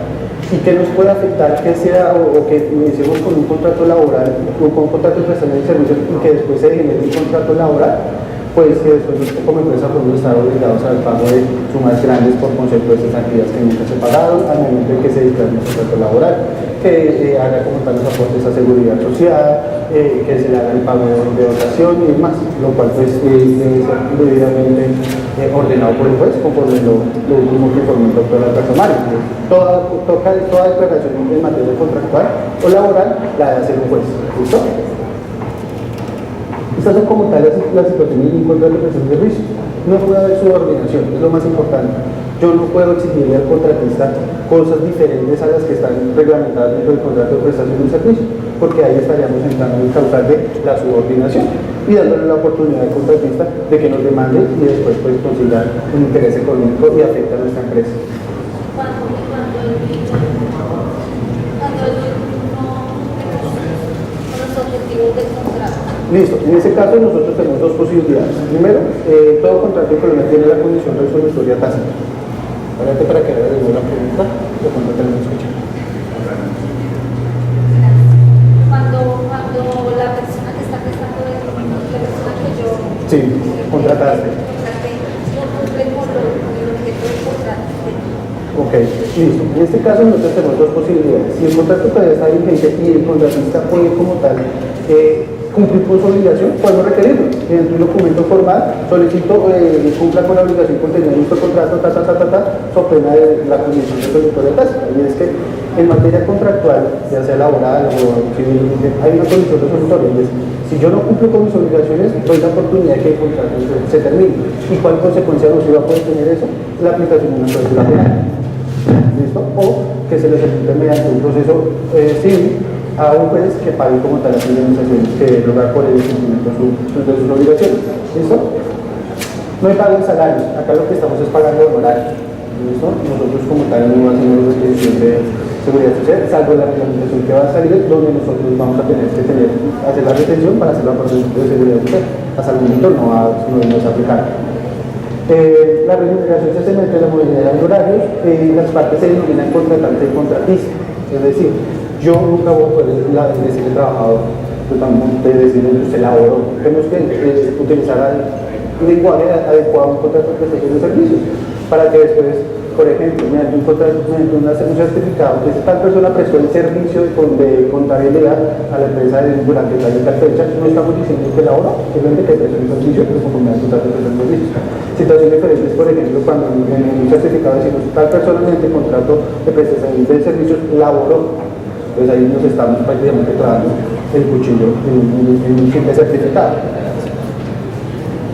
¿Y qué nos puede afectar que sea o que iniciemos con un contrato laboral o con un contrato de prestación de servicios y que después se genere un contrato laboral? pues que después como empresa podemos estar obligados al pago de sumas grandes por concepto de esas actividades que nunca se pagaron al momento en que se declara un contrato laboral, que haga como tal los aportes a seguridad social, que se le haga el pago de dotación y demás, lo cual pues debe ser debidamente ordenado por el juez conforme lo último que informó el doctor Alberto Mario. Toda declaración en materia contractual o laboral la debe hacer un juez. ¿Listo? Estas son como tal las situaciones de contrato de prestación de servicios. No puede haber subordinación, es lo más importante. Yo no puedo exigirle al contratista cosas diferentes a las que están reglamentadas dentro del contrato de prestación de un servicio, porque ahí estaríamos entrando en causal de la subordinación y dándole la oportunidad al contratista de que nos demande y después pues consiga un interés económico y afecta a nuestra empresa. Listo, en ese caso nosotros tenemos dos posibilidades. Primero, todo contrato que tiene la condición de resolutoria tácita. Espérate para que haga una pregunta, de cuando tenemos que echar. Cuando la persona que está prestando la persona que yo contrataste. No cumple con el objeto del contrato. Ok, listo. En este caso nosotros tenemos dos posibilidades. Si el contrato todavía está vigente y el contratista puede como tal cumplir con su obligación, podemos requerirlo. Mediante un documento formal, solicito cumpla con la obligación contenida en nuestro contrato, so pena de la condición de resolutoria tácita. Y es que en materia contractual, ya sea laboral o civil, hay una condición resolutoria. Y es, si yo no cumplo con mis obligaciones, doy la oportunidad de que el contrato se termine. ¿Y cuál consecuencia nociva puede tener eso? La aplicación de una cláusula penal. ¿Listo? O que se les ejecute mediante un proceso civil a un juez que pague como tal las indemnizaciones que debe lograr por el cumplimiento de sus obligaciones. ¿Listo? No hay pago en salarios, acá lo que estamos es pagando honorario. ¿Listo? Nosotros como tal no hacemos restricción de seguridad social, salvo la reglamentación que va a salir, donde nosotros vamos a tener que hacer la retención para hacer la protección de seguridad social. Hasta el momento no es aplicable. La remuneración se hace mediante la modalidad de horarios, las partes se denominan contratante y contratista. Es decir, yo nunca voy a poder decirle trabajador, decirle usted laboró. Tenemos que utilizar un lenguaje adecuado a un contrato de prestación de servicios para que después, por ejemplo, mediante un certificado, que tal persona prestó el servicio de contabilidad a la empresa durante tal y tal fecha, no estamos diciendo que laboró, simplemente que prestó el servicio, pero conforme al contrato de prestación de servicios. Situaciones diferentes, por ejemplo, cuando en un certificado decimos tal persona mediante el contrato de prestación de servicios laboró. Entonces ahí nos estamos prácticamente clavando el cuchillo en un simple certificado.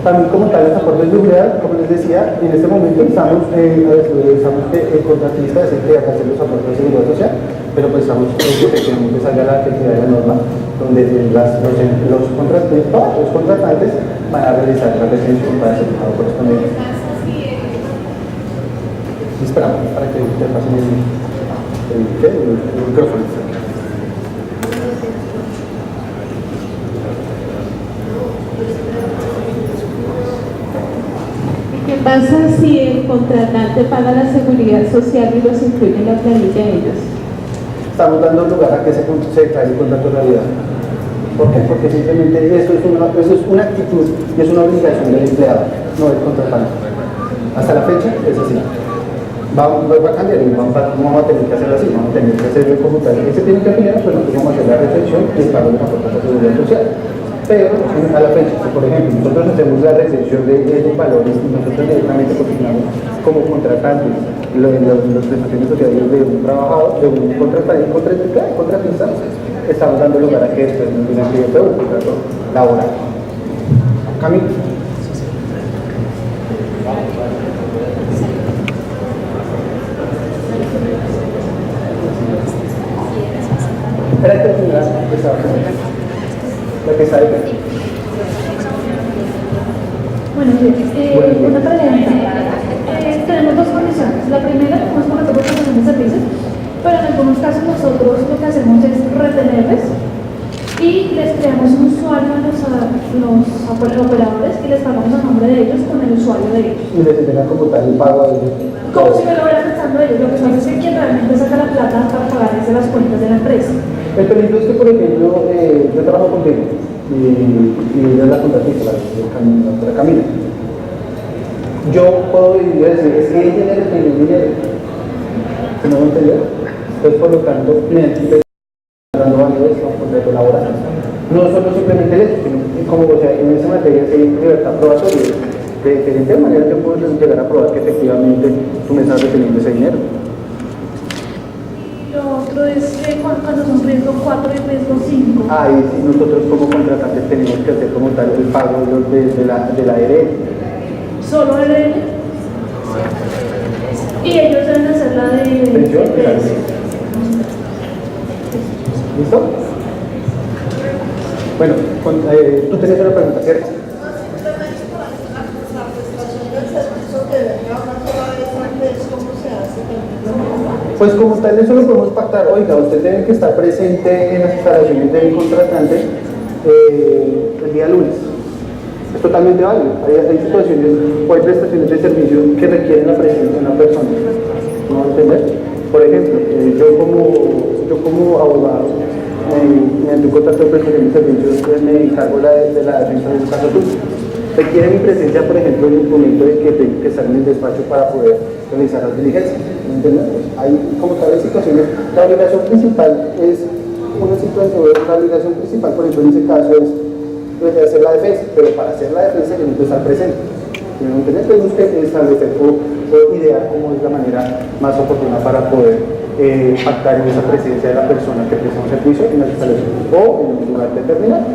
También como tal los acuerdos de seguridad, como les decía, en este momento estamos que el contratista es el que haga hacer los acuerdos de seguridad social, pero pues estamos queremos que salga la efectividad de la norma, donde los contratantes van a realizar la retención para el certificado correspondiente. Esperamos para que te pasen el micrófono. ¿Qué pasa si el contratante paga la seguridad social y los incluye en la planilla de ellos? Estamos dando lugar a que se declare el contrato de realidad. ¿Por qué? Porque simplemente eso es una actitud y es una obligación del empleado, no del contratante. Hasta la fecha es así. Va a cambiar y vamos a tener que hacerlo así, vamos a tener que hacerlo como tal. ¿Qué se tiene que afinar? Pues nosotros vamos a hacer la retención y el pago de la cuota de seguridad social. Pero a la fecha, por ejemplo, nosotros hacemos la recepción de esos valores y nosotros directamente continuamos como contratantes las prestaciones sociales de un trabajador, de un contratista, estamos dando lugar a que esto es un cliente o un contrato laboral. Camilo. Era que terminar la que está ahí. Bueno, una pregunta. Tenemos dos condiciones. La primera, tenemos contrato por prestación de servicios, pero en algunos casos nosotros lo que hacemos es retenerles y les creamos un usuario a los operadores y les pagamos a nombre de ellos con el usuario de ellos. Y les entregan como tal el pago a ellos. Como si me lo hubieran prestando ellos. Lo que pasa es que quien realmente saca la plata para pagar es de las cuentas de la empresa. El peligro es que, por ejemplo, yo trabajo contigo y ella es la contratista, la otra Camila. Yo puedo ir a decir, es que ella tiene que tener dinero. ¿No me entender? Entonces, por lo tanto, me estoy dando validez a un contrato laboral. No solo simplemente el hecho, sino como, o sea, en esa materia hay libertad probatoria. De diferente manera yo puedo llegar a probar que efectivamente tú me estás reteniendo ese dinero. Lo otro es que cuando son riesgo 4 y riesgo 5. Ahí sí, nosotros como contratantes tenemos que hacer como tal el pago de la ARL. Solo el y ellos deben hacer la de ¿Pensión? EPS. ¿Listo? Bueno, tú tenías una pregunta, ¿cierto? Pues como tal, eso lo podemos pactar. Oiga, usted debe que estar presente en las instalaciones del contratante el día lunes. Es totalmente válido. Hay situaciones o hay prestaciones de servicios que requieren la presencia de una persona. ¿No entender? Por ejemplo, yo como abogado, mediante un contrato de prestación de servicios, me encargo de la defensa de un caso tuyo. Requiere mi presencia, por ejemplo, en el momento de que tengo que estar en el despacho para poder realizar las diligencias. ¿No entiendes? Hay como tales situaciones. La obligación principal es una situación, la obligación principal, por ejemplo, en ese caso es hacer la defensa, pero para hacer la defensa yo necesito estar presente. ¿No entiendes? Tenemos que establecer o idear cómo es la manera más oportuna para poder pactar en esa presencia de la persona que presta un servicio en la instalación o en un lugar determinado.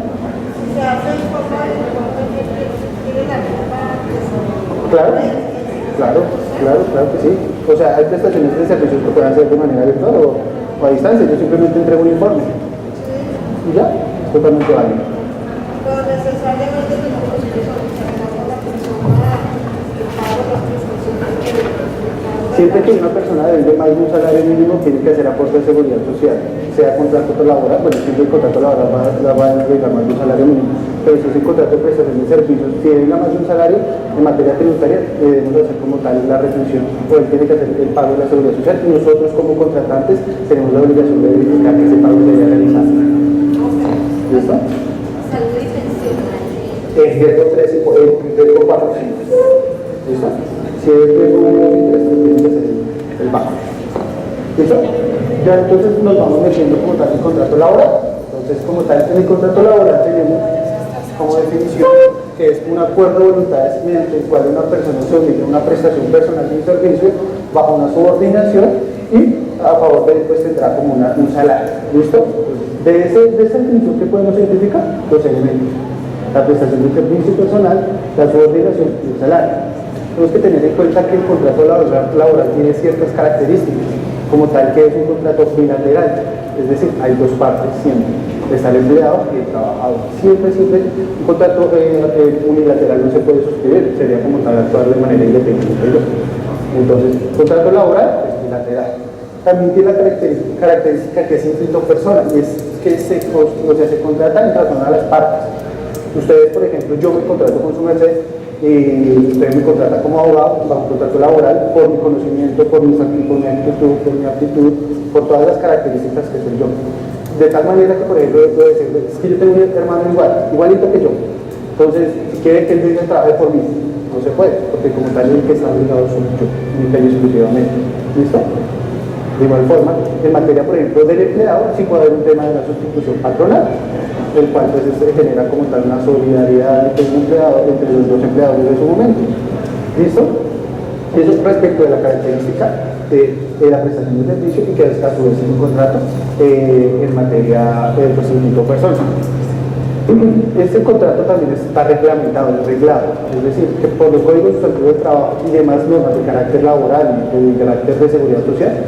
Claro que sí. O sea, hay prestaciones de servicios que pueden hacer de manera virtual o a distancia. Yo simplemente entrego un informe. Y ya, es totalmente válido. Pero necesariamente nosotros que solicitamos a la persona que paga las prestaciones. Siempre que una persona debe más de un salario mínimo, tiene que hacer aporte de seguridad social, sea contrato laboral, bueno, siempre el contrato laboral va a llegar más de un salario mínimo, pero si es un contrato de prestación de servicios, si debe más de un salario, en materia tributaria debemos hacer como tal la retención, o él tiene que hacer el pago de la seguridad social, y nosotros como contratantes tenemos la obligación de verificar que ese pago se haya realizado. ¿Listo? Salud y pensión. El riesgo 3 y el riesgo 4 y 5. ¿Listo? Si es riesgo 1 y 3, tiene que ser el bajo. ¿Listo? Ya entonces nos vamos metiendo como tal en el contrato laboral. Entonces, como tal, en el contrato laboral tenemos como definición que es un acuerdo de voluntades mediante el cual una persona se obliga a una prestación personal de un servicio bajo una subordinación y a favor de él pues tendrá como un salario. ¿Listo? De esa definición que podemos identificar los elementos: la prestación de servicio personal, la subordinación y el salario. Tenemos que tener en cuenta que el contrato laboral tiene ciertas características, como tal que es un contrato bilateral, es decir, hay dos partes siempre, está el empleado y el trabajador. Siempre un contrato unilateral no se puede suscribir, sería como tal actuar de manera independiente. Entonces, el contrato laboral es bilateral. También tiene la característica que es inscrito persona, y es que se contrata en razón a las partes. Ustedes, por ejemplo, yo me contrato con su merced, y usted me contrata como abogado bajo un contrato laboral por mi conocimiento, por mi aptitud, por todas las características que soy yo. De tal manera que, por ejemplo, puedo decir, es que yo tengo un hermano igualito que yo. Entonces, si quiere que él venga a trabajar por mí, no se puede, porque como tal el que está obligado soy yo, única y exclusivamente. ¿Listo? De igual forma, en materia, por ejemplo, del empleado, sí puede haber un tema de la sustitución patronal, el cual pues genera como tal una solidaridad entre los dos empleados de su momento. ¿Listo? Eso respecto de la característica de la prestación de servicio y que a su vez es un contrato en materia de procedimiento personal. Este contrato también está reglamentado, es reglado, es decir, que por los códigos sustantivos de trabajo y demás normas de carácter laboral y de carácter de seguridad social,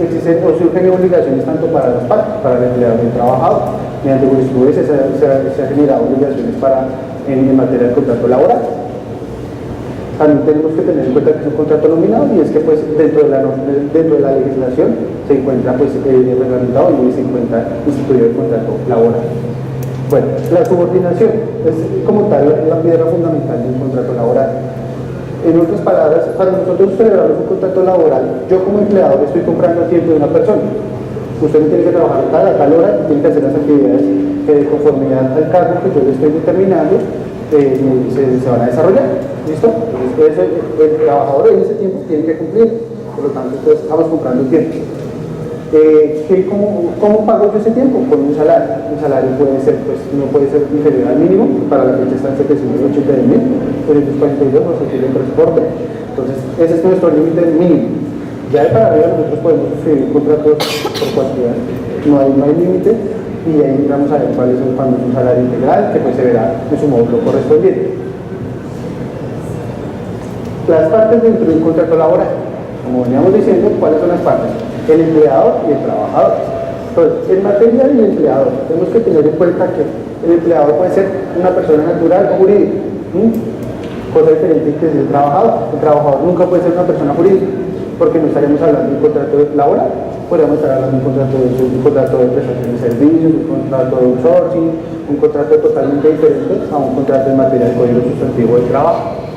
existen o surgen obligaciones tanto para las partes, para el empleado y el trabajador. Mediante jurisprudencia se han generado obligaciones en materia del contrato laboral. También tenemos que tener en cuenta que es un contrato nominado, y es que pues dentro de la legislación se encuentra pues reglamentado y se encuentra instituido el contrato laboral. Bueno, la subordinación es como tal la piedra fundamental de un contrato laboral. En otras palabras, para nosotros celebramos un contrato laboral, yo como empleado estoy comprando el tiempo de una persona. usted no tiene que trabajar a tal hora y tiene que hacer las actividades que de conformidad al cargo que yo le estoy determinando se van a desarrollar. ¿Listo? Entonces el trabajador en ese tiempo tiene que cumplir, por lo tanto entonces estamos comprando tiempo. ¿Cómo pago yo ese tiempo? Con un salario. Un salario puede ser, pues, no puede ser inferior al mínimo, para la fecha está en 780.000, 342 nos requiere el transporte. Entonces, ese es nuestro límite mínimo. Ya de para arriba nosotros podemos suscribir contratos por cuantía, no hay límite, y ahí vamos a ver cuál es un salario integral, que pues se verá en su módulo correspondiente. Las partes dentro de un contrato laboral, como veníamos diciendo, ¿cuáles son las partes? El empleador y el trabajador. Entonces, en materia del empleador, tenemos que tener en cuenta que el empleador puede ser una persona natural o jurídica, cosa diferente que es el trabajador. El trabajador nunca puede ser una persona jurídica, porque no estaríamos hablando de un contrato laboral, podríamos estar hablando de un contrato de prestación de servicios, un contrato de outsourcing, un contrato totalmente diferente a un contrato en materia de código sustantivo del trabajo.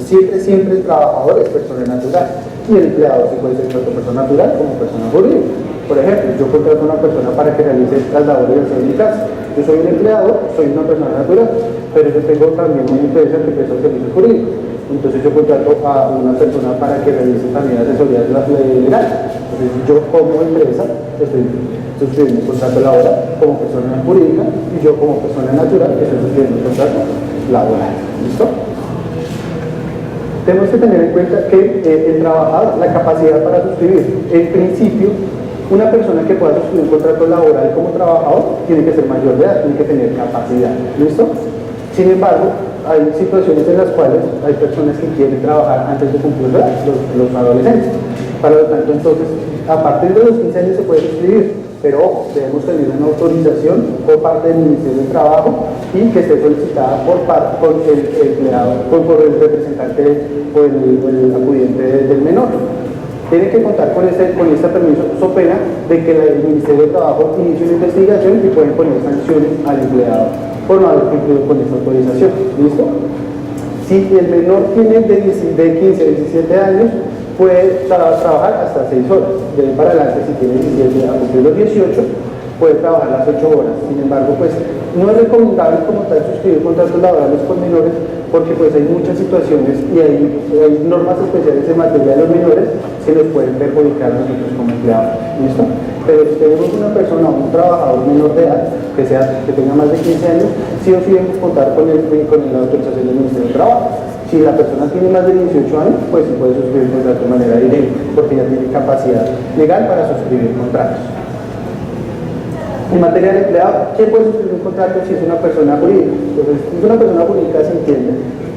Siempre el trabajador es persona natural y el empleado sí puede ser tanto persona natural como persona jurídica. Por ejemplo, yo contrato a una persona para que realice las labores de mi casa. Yo soy un empleado, soy una persona natural, pero yo tengo también una empresa que presta servicios jurídicos. Entonces yo contrato a una persona para que realice también asesoría legal. Entonces yo como empresa estoy suscribiendo un contrato laboral como persona jurídica y yo como persona natural estoy suscribiendo un contrato laboral. ¿Listo? Tenemos que tener en cuenta que el trabajador, la capacidad para suscribir, en principio, una persona que pueda suscribir un contrato laboral como trabajador tiene que ser mayor de edad, tiene que tener capacidad. ¿Listo? Sin embargo, hay situaciones en las cuales hay personas que quieren trabajar antes de cumplir la edad, los adolescentes. Para lo tanto, entonces, a partir de los 15 años se puede suscribir, pero ojo, debemos tener una autorización por parte del Ministerio del Trabajo y que esté solicitada por el empleado, por el representante o el acudiente del menor. Tiene que contar con este permiso, so pena de que el Ministerio del Trabajo inicie una investigación y pueden poner sanciones al empleado por no haber cumplido con esta autorización. ¿Listo? Si el menor tiene de 15 a 17 años, puede trabajar hasta 6 horas. De ahí para adelante, si tiene 17 a cumplir los 18, puede trabajar las 8 horas. Sin embargo, pues no es recomendable como tal suscribir contratos laborales con menores, porque pues hay muchas situaciones y hay normas especiales en materia de los menores que nos pueden perjudicar a nosotros como empleados. ¿Listo? Pero si tenemos una persona o un trabajador menor de edad que tenga más de 15 años, sí o sí debemos contar con la autorización del Ministerio del Trabajo. Si la persona tiene más de 18 años, pues se puede suscribir un contrato de manera directa, porque ya tiene capacidad legal para suscribir contratos. En materia de empleado, ¿quién puede suscribir un contrato si es una persona jurídica? Entonces, si es una persona jurídica, se entiende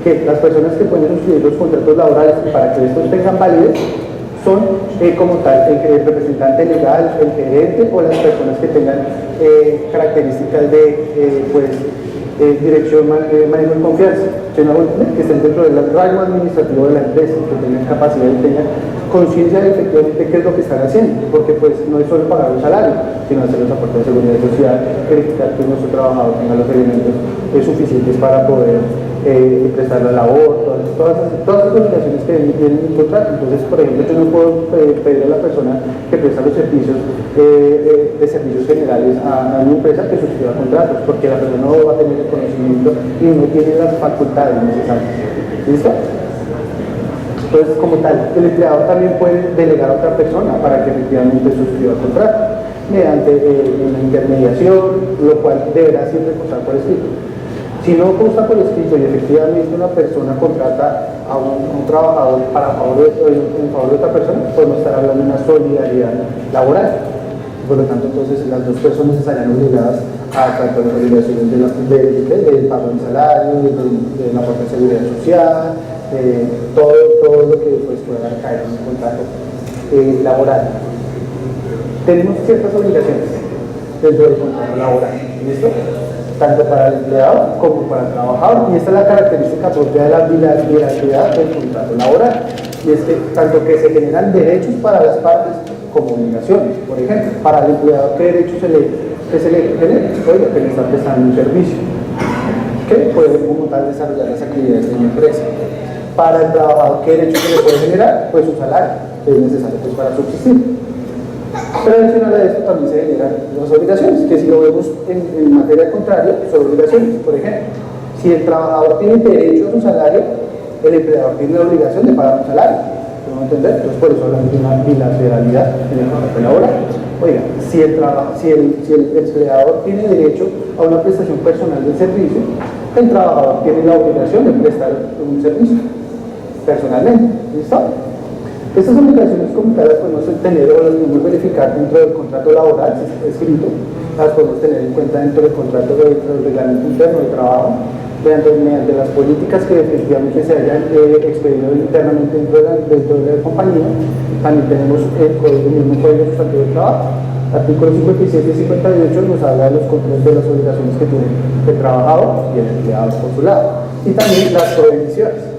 que las personas que pueden suscribir los contratos laborales para que estos tengan validez son como tal el representante legal, el gerente o las personas que tengan características de dirección, manejo de confianza, que estén dentro del rango administrativo de la empresa, que tengan capacidad y tengan conciencia de efectivamente qué es lo que están haciendo, porque pues no es solo pagar un salario, sino hacer los aportes de seguridad social, verificar que nuestro trabajador tenga los elementos suficientes para poder prestar la labor, todas las obligaciones que vienen en el contrato. Entonces, por ejemplo, yo no puedo pedir a la persona que presta los servicios de servicios generales a una empresa que suscriba contratos, porque la persona no va a tener el conocimiento y no tiene las facultades necesarias. ¿Listo? Entonces, como tal, el empleador también puede delegar a otra persona para que efectivamente suscriba el contrato mediante una intermediación, lo cual deberá siempre constar por escrito. Si no consta por escrito y efectivamente una persona contrata a un trabajador en favor de otra persona, podemos estar hablando de una solidaridad laboral. Por lo tanto, entonces las dos personas estarían obligadas a tanto las obligaciones del pago del salario, de la aporte de seguridad social, todo lo que pues, pueda caer en un contrato laboral. Tenemos ciertas obligaciones dentro del contrato laboral. ¿Listo? Tanto para el empleado como para el trabajador, y esta es la característica propia de la bilateralidad del contrato laboral, y es que tanto que se generan derechos para las partes como obligaciones. Por ejemplo, para el empleado, ¿qué derechos se le genera? Oiga, que le está prestando un servicio que puede como tal desarrollar las actividades de la empresa. Para el trabajador, ¿qué derechos se le puede generar? Pues su salario, que es necesario pues, para subsistir. Pero adicional a esto también se generan las obligaciones, que si lo vemos en materia contraria, son obligaciones. Por ejemplo, si el trabajador tiene derecho a su salario, el empleador tiene la obligación de pagar un salario. ¿No entender? Entonces, por eso hablamos de una bilateralidad en el contrato laboral. Oiga, si el empleador tiene derecho a una prestación personal del servicio, el trabajador tiene la obligación de prestar un servicio personalmente. ¿Listo? Estas obligaciones como tal las podemos tener o las podemos verificar dentro del contrato laboral, si está escrito, las podemos tener en cuenta dentro del contrato del reglamento interno de trabajo, mediante las políticas que efectivamente se hayan expedido internamente dentro de la compañía. También tenemos el mismo Código Sustantivo del Trabajo. Artículos 57 y 58 nos habla de los controles de las obligaciones que tiene el trabajador y el empleado por su lado. Y también las prohibiciones.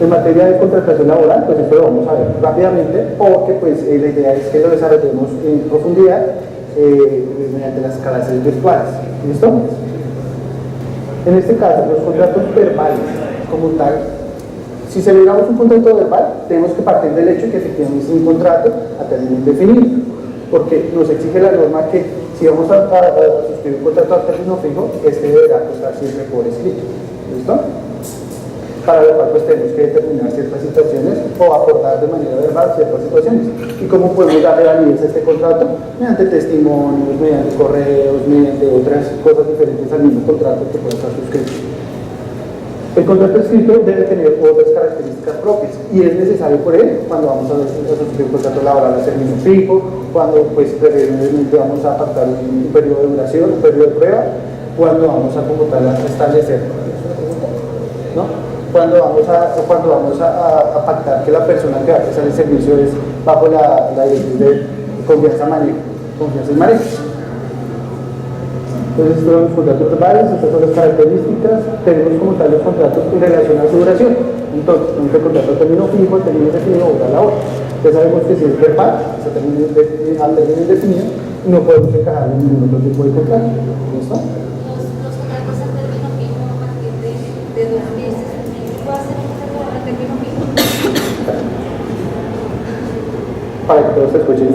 En materia de contratación laboral, pues esto lo vamos a ver rápidamente, porque pues la idea es que lo desarrollemos en profundidad mediante las clases virtuales. ¿Listo? En este caso, los contratos verbales, como tal, si celebramos un contrato verbal, tenemos que partir del hecho que efectivamente es un contrato a término indefinido, porque nos exige la norma que si vamos a suscribir un contrato a término fijo, este deberá estar siempre por escrito. ¿Listo? Para lo cual pues tenemos que determinar ciertas situaciones o acordar de manera verbal ciertas situaciones. ¿Y cómo podemos darle validez a este contrato? Mediante testimonios, mediante correos, mediante otras cosas diferentes al mismo contrato que puede estar suscrito. El contrato escrito debe tener otras características propias y es necesario por él cuando vamos a suscribir un contrato laboral a término fijo, cuando pues preferiblemente vamos a pactar un periodo de duración, un periodo de prueba, cuando vamos a como tal a establecer, ¿no? Cuando vamos a pactar que la persona que va a prestar el servicio es bajo la directriz de confianza y manejo. Entonces, estos son los contratos verbales, estas son las características, tenemos como tal los contratos en relación a su duración. Entonces, tenemos el contrato a término fijo, a término indefinido o a la hora. Ya sabemos que si es verbal, a término indefinido, no podemos encajar en ningún otro tipo de contrato. ¿Listo? Los contratos a término fijo a partir de 2 meses. ¿Puedo hacer un contrato a término fijo? Para que todos se escuchen.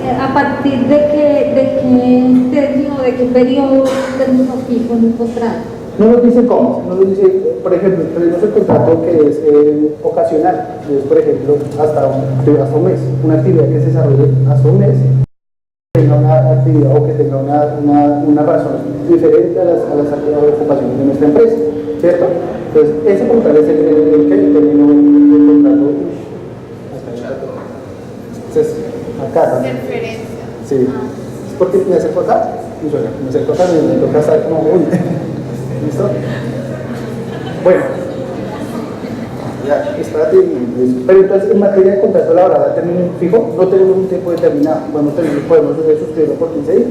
¿A partir de qué término, de qué periodo término fijo en un contrato? No nos dice cómo, no nos dice, por ejemplo, tenemos el contrato que es ocasional, es por ejemplo hasta un mes, una actividad que se desarrolle hasta un mes, que tenga una actividad o que tenga una razón diferente a las ocupaciones de nuestra empresa, ¿cierto? Entonces, ese como tal es el término del contrato. Entonces, acá. Referencia. Sí. Es porque me acerco acá, me acerco acá, me toca estar como uy. ¿Listo? Bueno. Ya, espérate. Pero entonces, en materia de contrato laboral a término fijo, no tenemos un tiempo determinado. Podemos suscribirlo por 15 días.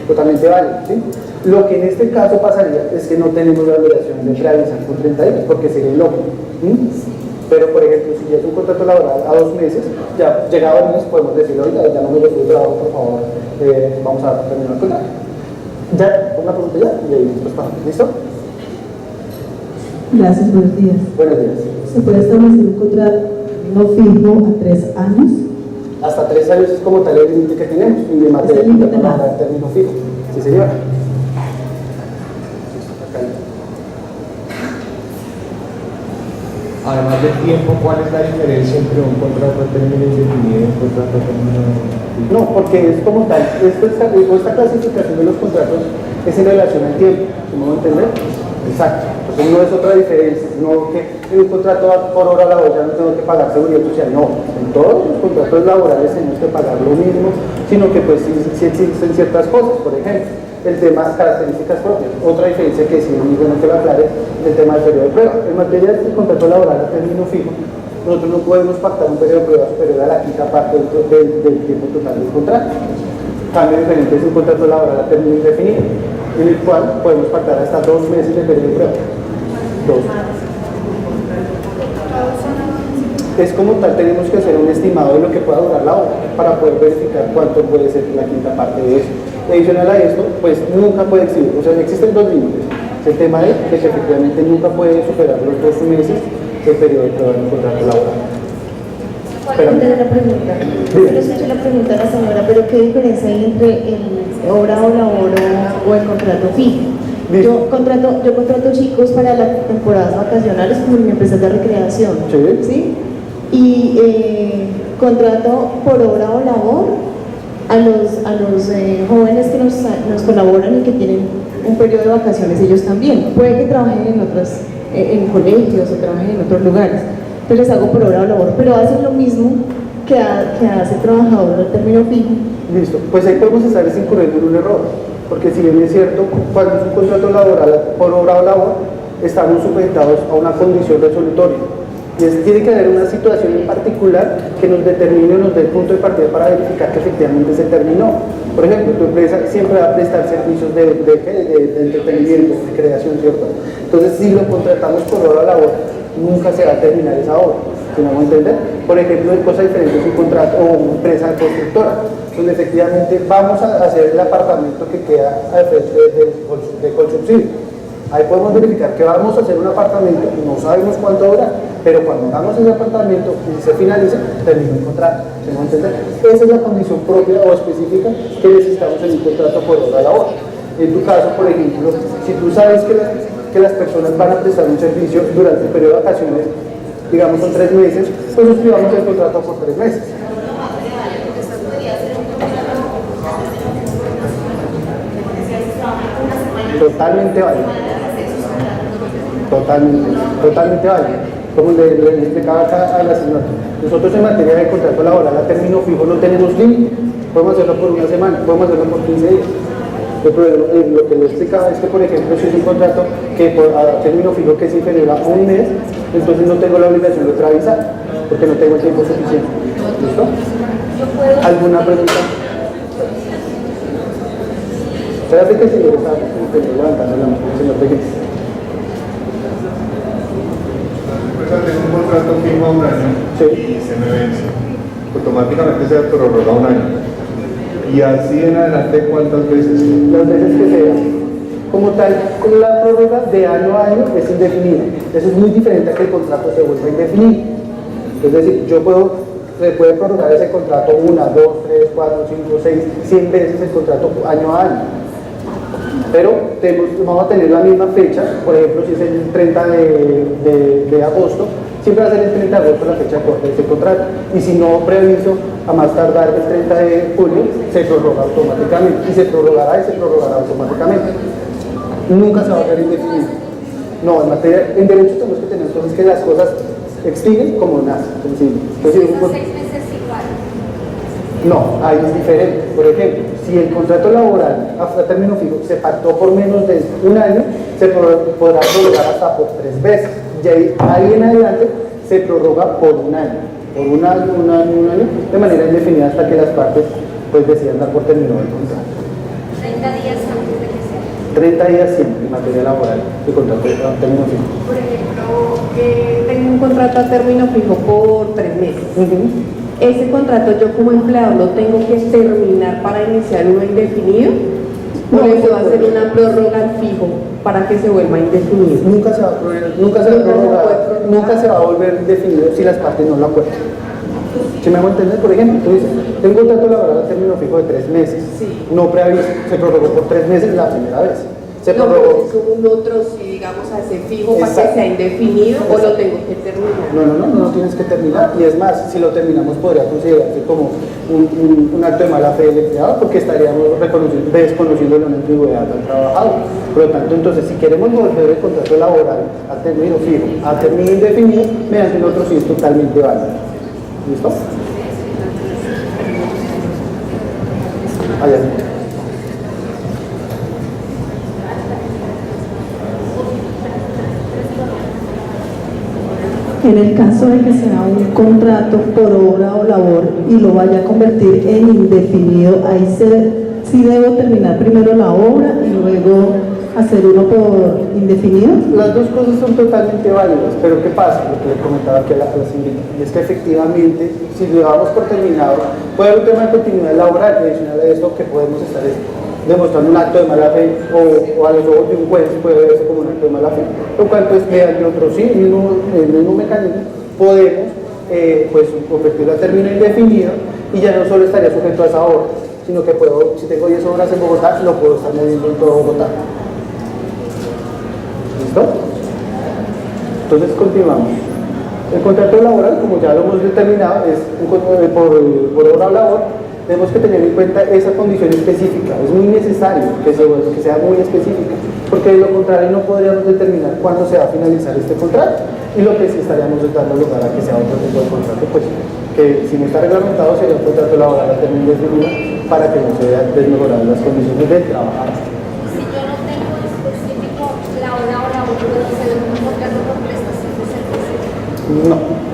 Totalmente vale, ¿sí? Lo que en este caso pasaría es que no tenemos la obligación de realizar por 30 días, porque sería el loco. Pero, por ejemplo, si ya es un contrato laboral a 2 meses, ya llegado el mes podemos decir, oiga, ya no me lo estoy trabajo, por favor, vamos a terminar el contrato. Ya, una pregunta ya, y ahí después pasamos. ¿Listo? Gracias, buenos días. Buenos días. ¿Se puede establecer un contrato no fijo a 3 años? Hasta 3 años es como tal el límite que tenemos, y de materia de contrato laboral término fijo. Sí, señora. Además del tiempo, ¿cuál es la diferencia entre un contrato a término indefinido y un contrato a término fijo? No, porque es como tal, esta clasificación de los contratos es en relación al tiempo, ¿cómo me entender? Exacto, entonces no es otra diferencia, no que en un contrato por hora laboral no tengo que pagar seguridad social, no, en todos los contratos laborales tenemos que pagar lo mismo, sino que pues sí existen ciertas cosas, por ejemplo, el tema de características propias. Otra diferencia que sí es muy bueno que lo aclare es el tema del periodo de prueba. En materia del contrato laboral a término fijo, nosotros no podemos pactar un periodo de prueba superior a la quinta parte del tiempo total del contrato. Cambio diferente es un contrato laboral a término indefinido, en el cual podemos pactar hasta 2 meses de periodo de prueba. 2. Es como tal, tenemos que hacer un estimado de lo que pueda durar la obra para poder verificar cuánto puede ser la quinta parte de eso. Adicional a esto, pues nunca puede existir, o sea, existen 2 límites. El tema es que efectivamente nunca puede superar los 2 meses el periodo de prueba del contrato laboral. Espérame. Entonces la pregunta, Dime. le escuché la pregunta a la señora, pero ¿qué diferencia hay entre el obra o labor o el contrato fijo? Listo. Yo contrato chicos para las temporadas vacacionales como en mi empresa de recreación, Sí. Y contrato por obra o labor a los jóvenes que nos colaboran y que tienen un periodo de vacaciones ellos también. Puede que trabajen en colegios o trabajen en otros lugares. Entonces les hago por obra o labor, pero hacen lo mismo que hace el trabajador al término fijo. Listo, pues ahí podemos estar incurriendo en un error, porque si bien es cierto, cuando es un contrato laboral por obra o labor, estamos sujetados a una condición resolutoria. Tiene que haber una situación en particular que nos determine o nos dé el punto de partida para verificar que efectivamente se terminó. Por ejemplo, tu empresa siempre va a prestar servicios de entretenimiento, de creación, ¿cierto? Entonces, si lo contratamos por obra o labor, nunca se va a terminar esa obra. ¿Sí me hago entender? Por ejemplo, hay cosas diferentes, un contrato o una empresa constructora, donde efectivamente vamos a hacer el apartamento que queda al frente de Colsubsidio. Ahí podemos verificar que vamos a hacer un apartamento, no sabemos cuánto dura, pero cuando hagamos ese apartamento y se finalice, termina el contrato. ¿Se me va a entender? Esa es la condición propia o específica que necesitamos en un contrato por obra labor. En tu caso, por ejemplo, si tú sabes que las personas van a prestar un servicio durante el periodo de vacaciones, digamos son 3 meses, pues suscribamos el contrato por 3 meses. Totalmente válido. Totalmente válido. Como le explicaba acá a la señora, nosotros en materia de contrato laboral a término fijo no tenemos límite. Podemos hacerlo por una semana, podemos hacerlo por 15 días. Lo que le explicaba es que, por ejemplo, si es un contrato que a término fijo que es inferior a un mes, entonces no tengo la obligación de otra avisar, porque no tengo el tiempo suficiente. ¿Listo? ¿Alguna pregunta? Espérate que el señor está levantando la mano, señor Pegues. Tengo un contrato fijo a un año y se me vence. Automáticamente se prorroga un año. Y así en adelante, ¿cuántas veces? Las veces que sea. Como tal, con la prórroga de año a año es indefinida. Eso es muy diferente a que el contrato se vuelva indefinido. Es decir, se puede prorrogar ese contrato 1, 2, 3, 4, 5, 6, 100 veces el contrato año a año. Pero vamos a tener la misma fecha, por ejemplo, si es el 30 de agosto, siempre va a ser el 30 de agosto la fecha de corte de ese contrato. Y si no previsto, a más tardar el 30 de julio, se prorroga automáticamente. Y se prorrogará automáticamente. Nunca se va a ver indefinido. No, en derecho tenemos que tener entonces que las cosas extinguen como nacen. Entonces, no, ahí es diferente. Por ejemplo, si el contrato laboral a término fijo se pactó por menos de un año, se podrá prorrogar hasta por 3 veces. Y ahí en adelante se prorroga por un año. Por un año, de manera indefinida hasta que las partes pues decidan dar por terminado el contrato. 30 días antes de que sea. 30 días siempre en materia laboral de contrato a término fijo. Por ejemplo, tengo un contrato a término fijo por 3 meses. Ese contrato yo como empleador lo tengo que terminar para iniciar uno indefinido, o le puedo hacer una prórroga al fijo para que se vuelva indefinido. Nunca se va a volver indefinido si las partes no lo acuerdan. ¿Sí me hago entender? Por ejemplo, tú dices, tengo un contrato laboral a término fijo de 3 meses, no preaviso, se prorrogó por 3 meses la primera vez. Se prorrogó. Un otro, si digamos, hace fijo para que sea indefinido, o lo tengo que terminar. No tienes que terminar. Y es más, si lo terminamos podría considerarse como un acto de mala fe del empleado, porque estaríamos desconociendo la antigüedad del trabajador. Por lo tanto, entonces, si queremos volver el contrato laboral a término fijo, a término indefinido, mediante el otro sí es totalmente válido. ¿Listo? Allá. En el caso de que sea un contrato por obra o labor y lo vaya a convertir en indefinido, ahí sí debo terminar primero la obra y luego hacer uno por indefinido. Las dos cosas son totalmente válidas, pero ¿qué pasa? Lo que le comentaba aquí a la señorita, es que efectivamente, si lo damos por terminado, puede haber un tema de continuidad laboral, y adicional a esto que podemos estar demostrando un acto de mala fe, o a los ojos de un juez puede verse como un acto de mala fe, lo cual pues mediante otro sí, el mismo mecanismo, podemos pues convertirlo a término indefinido y ya no solo estaría sujeto a esa obra, sino que puedo, si tengo 10 obras en Bogotá, lo puedo estar moviendo en todo Bogotá. ¿Listo? Entonces continuamos. El contrato laboral, como ya lo hemos determinado, es por hora o labor. Tenemos que tener en cuenta esa condición específica. Es muy necesario que sea muy específica, porque de lo contrario no podríamos determinar cuándo se va a finalizar este contrato, y lo que sí estaríamos dando lugar a que sea otro tipo de contrato, pues que si no está reglamentado sería un contrato laboral a término indefinido para que no se vean desmejoradas las condiciones del trabajador. Si yo no tengo específico la hora o labor, ¿puedo hacer un contrato por prestación de servicio? No.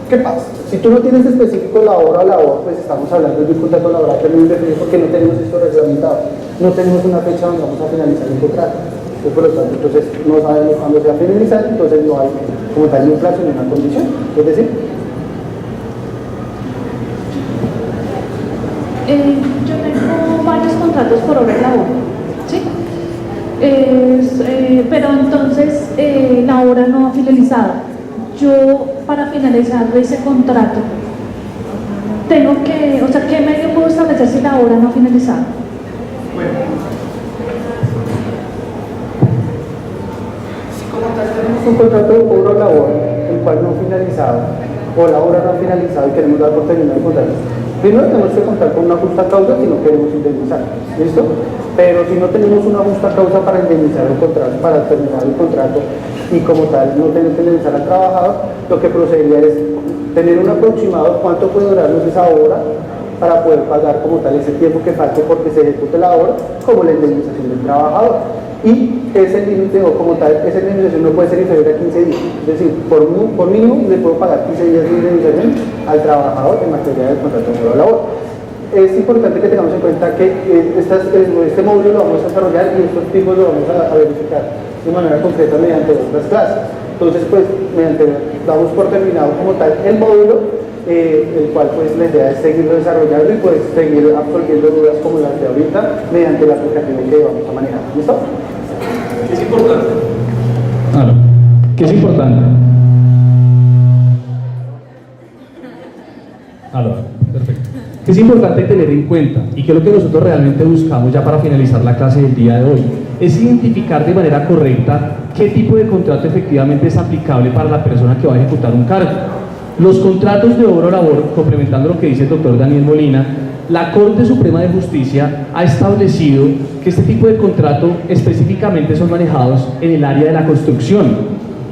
¿Qué pasa? Si tú no tienes específico la hora o labor, pues estamos hablando de un contrato laboral a término indefinido porque no tenemos esto reglamentado. No tenemos una fecha donde vamos a finalizar el contrato. Entonces, por lo tanto, entonces no sabemos cuándo se va a finalizar, entonces no hay como tal ni un plazo ni una condición. Es decir, yo tengo varios contratos por hora y labor, ¿sí? Pero entonces la hora no ha finalizado. Yo, para finalizar ese contrato, tengo que, o sea, ¿qué medio puedo establecer si la hora no ha finalizado? si como tal tenemos un contrato de hora o labor, el cual no ha finalizado, o la hora no ha finalizado y queremos dar por terminado el contrato, primero tenemos que contar con una justa causa si no queremos indemnizar, ¿listo? Pero si no tenemos una justa causa para indemnizar el contrato, para terminar el contrato, y como tal no tener que indemnizar al trabajador, lo que procedería es tener un aproximado cuánto puede durarnos esa obra para poder pagar como tal ese tiempo que falte porque se ejecute la obra, como la indemnización del trabajador. Y ese límite o como tal, esa indemnización no puede ser inferior a 15 días, es decir, por mínimo le puedo pagar 15 días de indemnización al trabajador en materia del contrato de labor. Es importante que tengamos en cuenta que este módulo lo vamos a desarrollar y estos tipos lo vamos a verificar de manera concreta mediante otras clases. Entonces, pues, damos por terminado como tal el módulo, el cual pues la idea es seguirlo desarrollando y pues seguir absolviendo dudas como las de ahorita mediante la aplicación que vamos a manejar. ¿Listo? ¿Qué es importante? Claro. ¿Qué es importante? Perfecto. ¿Qué es importante tener en cuenta? Y que es lo que nosotros realmente buscamos ya para finalizar la clase del día de hoy, es identificar de manera correcta qué tipo de contrato efectivamente es aplicable para la persona que va a ejecutar un cargo. Los contratos de obra o labor, complementando lo que dice el doctor Daniel Molina, la Corte Suprema de Justicia ha establecido que este tipo de contrato específicamente son manejados en el área de la construcción,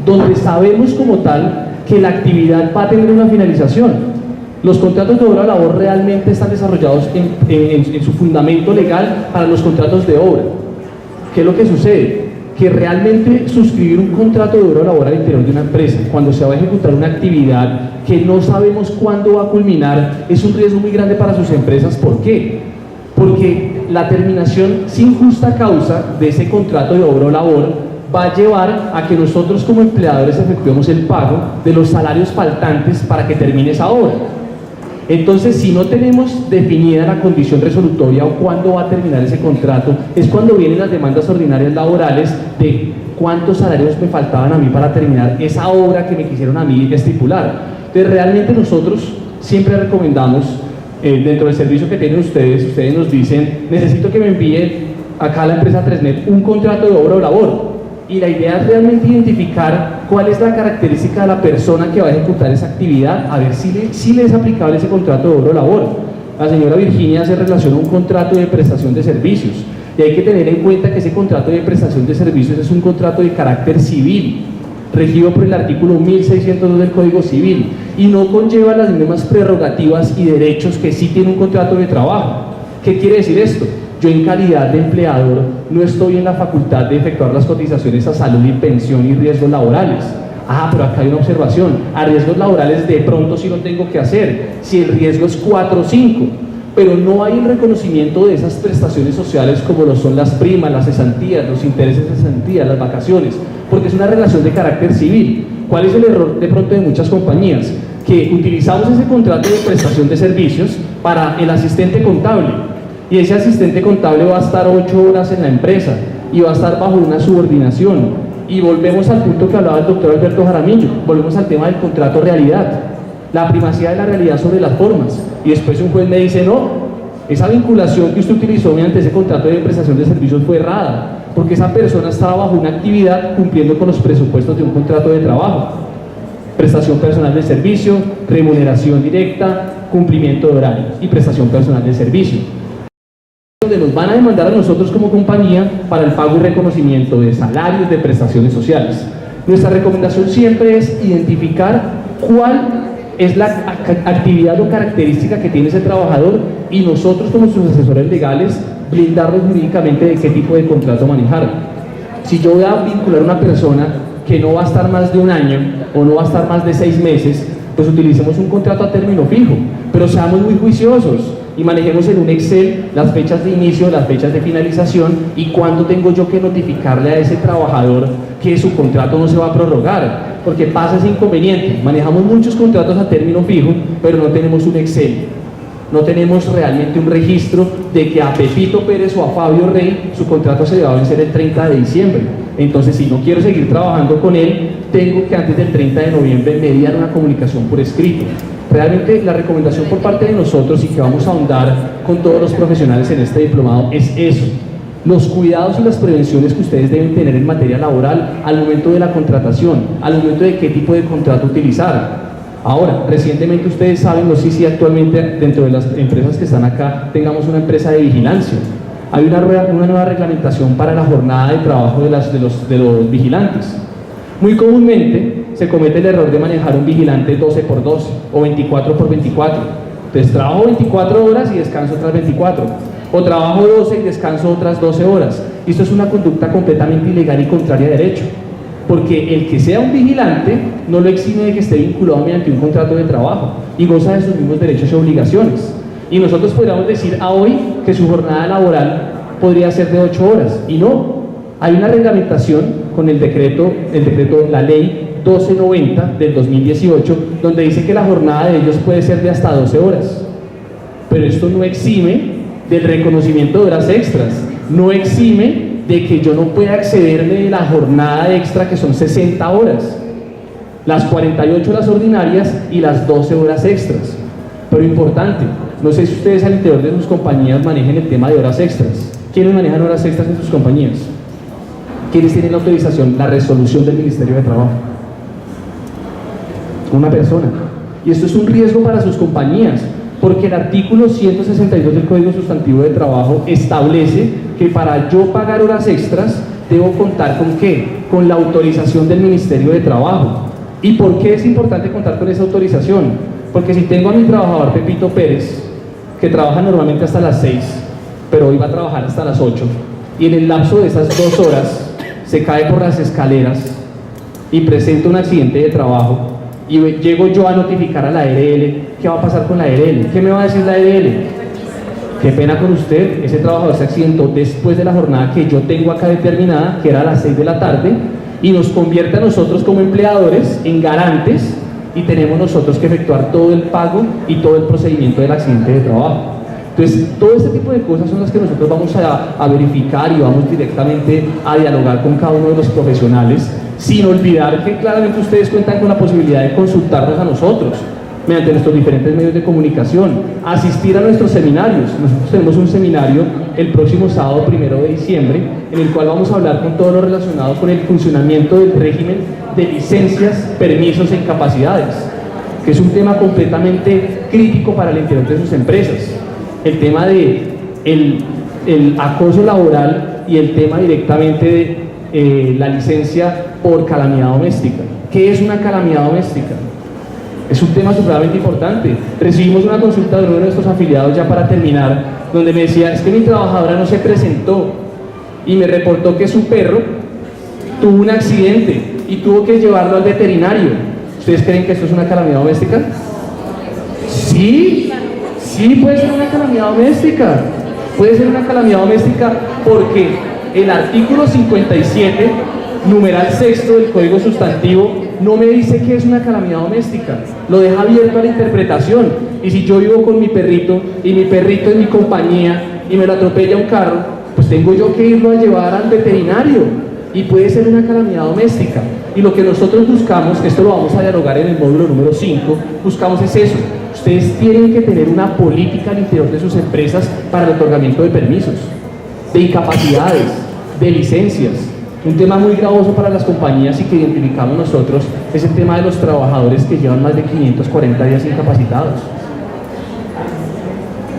donde sabemos como tal que la actividad va a tener una finalización. Los contratos de obra o labor realmente están desarrollados en su fundamento legal para los contratos de obra. ¿Qué es lo que sucede? Que realmente suscribir un contrato de obra o labor al interior de una empresa, cuando se va a ejecutar una actividad que no sabemos cuándo va a culminar, es un riesgo muy grande para sus empresas. ¿Por qué? Porque la terminación sin justa causa de ese contrato de obra o labor va a llevar a que nosotros como empleadores efectuemos el pago de los salarios faltantes para que termine esa obra. Entonces, si no tenemos definida la condición resolutoria o cuándo va a terminar ese contrato, es cuando vienen las demandas ordinarias laborales de cuántos salarios me faltaban a mí para terminar esa obra que me quisieron a mí estipular. Entonces, realmente nosotros siempre recomendamos, dentro del servicio que tienen ustedes nos dicen, necesito que me envíen acá a la empresa 3Net un contrato de obra o labor. Y la idea es realmente identificar cuál es la característica de la persona que va a ejecutar esa actividad, a ver si le es aplicable ese contrato de obra o labor. La señora Virginia hace relación a un contrato de prestación de servicios, y hay que tener en cuenta que ese contrato de prestación de servicios es un contrato de carácter civil, regido por el artículo 1602 del Código Civil, y no conlleva las mismas prerrogativas y derechos que sí tiene un contrato de trabajo. ¿Qué quiere decir esto? Yo en calidad de empleador no estoy en la facultad de efectuar las cotizaciones a salud y pensión y riesgos laborales. Pero acá hay una observación, a riesgos laborales de pronto sí lo tengo que hacer, si el riesgo es 4 o 5, pero no hay un reconocimiento de esas prestaciones sociales como lo son las primas, las cesantías, los intereses de cesantía, las vacaciones, porque es una relación de carácter civil. ¿Cuál es el error de pronto de muchas compañías? Que utilizamos ese contrato de prestación de servicios para el asistente contable, y ese asistente contable va a estar 8 horas en la empresa y va a estar bajo una subordinación. Y volvemos al punto que hablaba el doctor Alberto Jaramillo, volvemos al tema del contrato realidad. la primacía de la realidad sobre las formas. Y después un juez me dice, no, esa vinculación que usted utilizó mediante ese contrato de prestación de servicios fue errada, porque esa persona estaba bajo una actividad cumpliendo con los presupuestos de un contrato de trabajo. Prestación personal de servicio, remuneración directa, cumplimiento de horarios y prestación personal de servicio. Donde nos van a demandar a nosotros como compañía para el pago y reconocimiento de salarios, de prestaciones sociales. Nuestra recomendación siempre es identificar cuál es la actividad o característica que tiene ese trabajador y nosotros como sus asesores legales blindarlos jurídicamente de qué tipo de contrato manejar. Si yo voy a vincular a una persona que no va a estar más de un año o no va a estar más de 6 meses, pues utilicemos un contrato a término fijo, pero seamos muy juiciosos y manejemos en un Excel las fechas de inicio, las fechas de finalización y cuándo tengo yo que notificarle a ese trabajador que su contrato no se va a prorrogar, porque pasa ese inconveniente. Manejamos muchos contratos a término fijo, pero no tenemos un Excel, no tenemos realmente un registro de que a Pepito Pérez o a Fabio Rey su contrato se va a vencer el 30 de diciembre. Entonces, si no quiero seguir trabajando con él, tengo que antes del 30 de noviembre mediar una comunicación por escrito. Realmente la recomendación por parte de nosotros y que vamos a ahondar con todos los profesionales en este diplomado es eso: los cuidados y las prevenciones que ustedes deben tener en materia laboral al momento de la contratación, al momento de qué tipo de contrato utilizar. Ahora, recientemente ustedes saben, no sé si actualmente dentro de las empresas que están acá tengamos una empresa de vigilancia. Hay una nueva reglamentación para la jornada de trabajo de los vigilantes. Muy comúnmente se comete el error de manejar un vigilante 12x12 o 24x24. Entonces trabajo 24 horas y descanso otras 24. O trabajo 12 y descanso otras 12 horas. Esto es una conducta completamente ilegal y contraria a derecho. Porque el que sea un vigilante no lo exime de que esté vinculado mediante un contrato de trabajo y goza de sus mismos derechos y obligaciones. Y nosotros podríamos decir a hoy que su jornada laboral podría ser de 8 horas, y no. Hay una reglamentación con el decreto, la ley 1290 del 2018, donde dice que la jornada de ellos puede ser de hasta 12 horas. Pero esto no exime del reconocimiento de horas extras, no exime de que yo no pueda accederme de la jornada extra, que son 60 horas, las 48 horas ordinarias y las 12 horas extras. Pero importante, no sé si ustedes al interior de sus compañías manejen el tema de horas extras. ¿Quiénes manejan horas extras en sus compañías? ¿Quiénes tienen la autorización, la resolución del Ministerio de Trabajo? Una persona. Y esto es un riesgo para sus compañías, porque el artículo 162 del Código Sustantivo de Trabajo establece que para yo pagar horas extras debo contar ¿con qué? Con la autorización del Ministerio de Trabajo. ¿Y por qué es importante contar con esa autorización? Porque si tengo a mi trabajador Pepito Pérez, que trabaja normalmente hasta las 6, pero hoy va a trabajar hasta las 8, y en el lapso de esas 2 horas se cae por las escaleras y presenta un accidente de trabajo, y llego yo a notificar a la ARL, ¿qué va a pasar con la ARL? ¿Qué me va a decir la ARL? Qué pena con usted, ese trabajador se accidentó después de la jornada que yo tengo acá determinada, que era a las 6 de la tarde, y nos convierte a nosotros como empleadores en garantes, y tenemos nosotros que efectuar todo el pago y todo el procedimiento del accidente de trabajo. Entonces, todo este tipo de cosas son las que nosotros vamos a verificar y vamos directamente a dialogar con cada uno de los profesionales, sin olvidar que claramente ustedes cuentan con la posibilidad de consultarnos a nosotros mediante nuestros diferentes medios de comunicación, asistir a nuestros seminarios. Nosotros tenemos un seminario el próximo sábado 1 de diciembre, en el cual vamos a hablar con todo lo relacionado con el funcionamiento del régimen de licencias, permisos e incapacidades, que es un tema completamente crítico para el interior de sus empresas. El tema de el acoso laboral y el tema directamente de la licencia por calamidad doméstica. ¿Qué es una calamidad doméstica? Es un tema supremamente importante. Recibimos una consulta de uno de nuestros afiliados, ya para terminar, donde me decía, es que mi trabajadora no se presentó y me reportó que su perro tuvo un accidente y tuvo que llevarlo al veterinario. ¿Ustedes creen que esto es una calamidad doméstica? Sí, sí puede ser una calamidad doméstica. Puede ser una calamidad doméstica porque el artículo 57, numeral 6 del Código Sustantivo, no me dice que es una calamidad doméstica, lo deja abierto a la interpretación. Y si yo vivo con mi perrito y mi perrito es mi compañía y me lo atropella un carro, pues tengo yo que irlo a llevar al veterinario y puede ser una calamidad doméstica. Y lo que nosotros buscamos, esto lo vamos a dialogar en el módulo número 5, buscamos es eso. Ustedes tienen que tener una política al interior de sus empresas para el otorgamiento de permisos, de incapacidades, de licencias. Un tema muy gravoso para las compañías y que identificamos nosotros es el tema de los trabajadores que llevan más de 540 días incapacitados.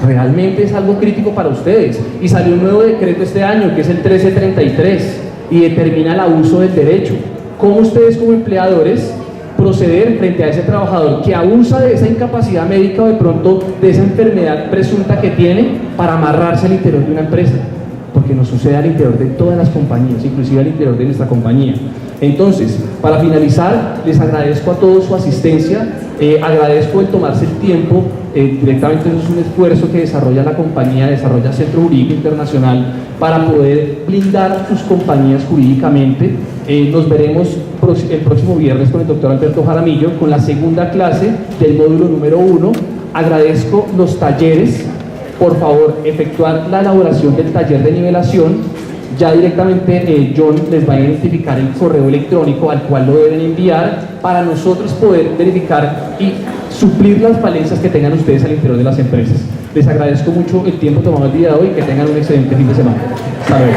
Realmente es algo crítico para ustedes. Y salió un nuevo decreto este año, que es el 1333, y determina el abuso del derecho. ¿Cómo ustedes como empleadores proceder frente a ese trabajador que abusa de esa incapacidad médica o de pronto de esa enfermedad presunta que tiene para amarrarse al interior de una empresa? Porque nos sucede al interior de todas las compañías, inclusive al interior de nuestra compañía. Entonces, para finalizar, les agradezco a todos su asistencia, agradezco el tomarse el tiempo, directamente eso es un esfuerzo que desarrolla la compañía, desarrolla Centro Jurídico Internacional para poder blindar sus compañías jurídicamente. Nos veremos el próximo viernes con el doctor Alberto Jaramillo con la segunda clase del módulo número 1. Agradezco los talleres. Por favor, efectuar la elaboración del taller de nivelación. Ya directamente John les va a identificar el correo electrónico al cual lo deben enviar para nosotros poder verificar y suplir las falencias que tengan ustedes al interior de las empresas. Les agradezco mucho el tiempo tomado el día de hoy y que tengan un excelente fin de semana. Hasta luego.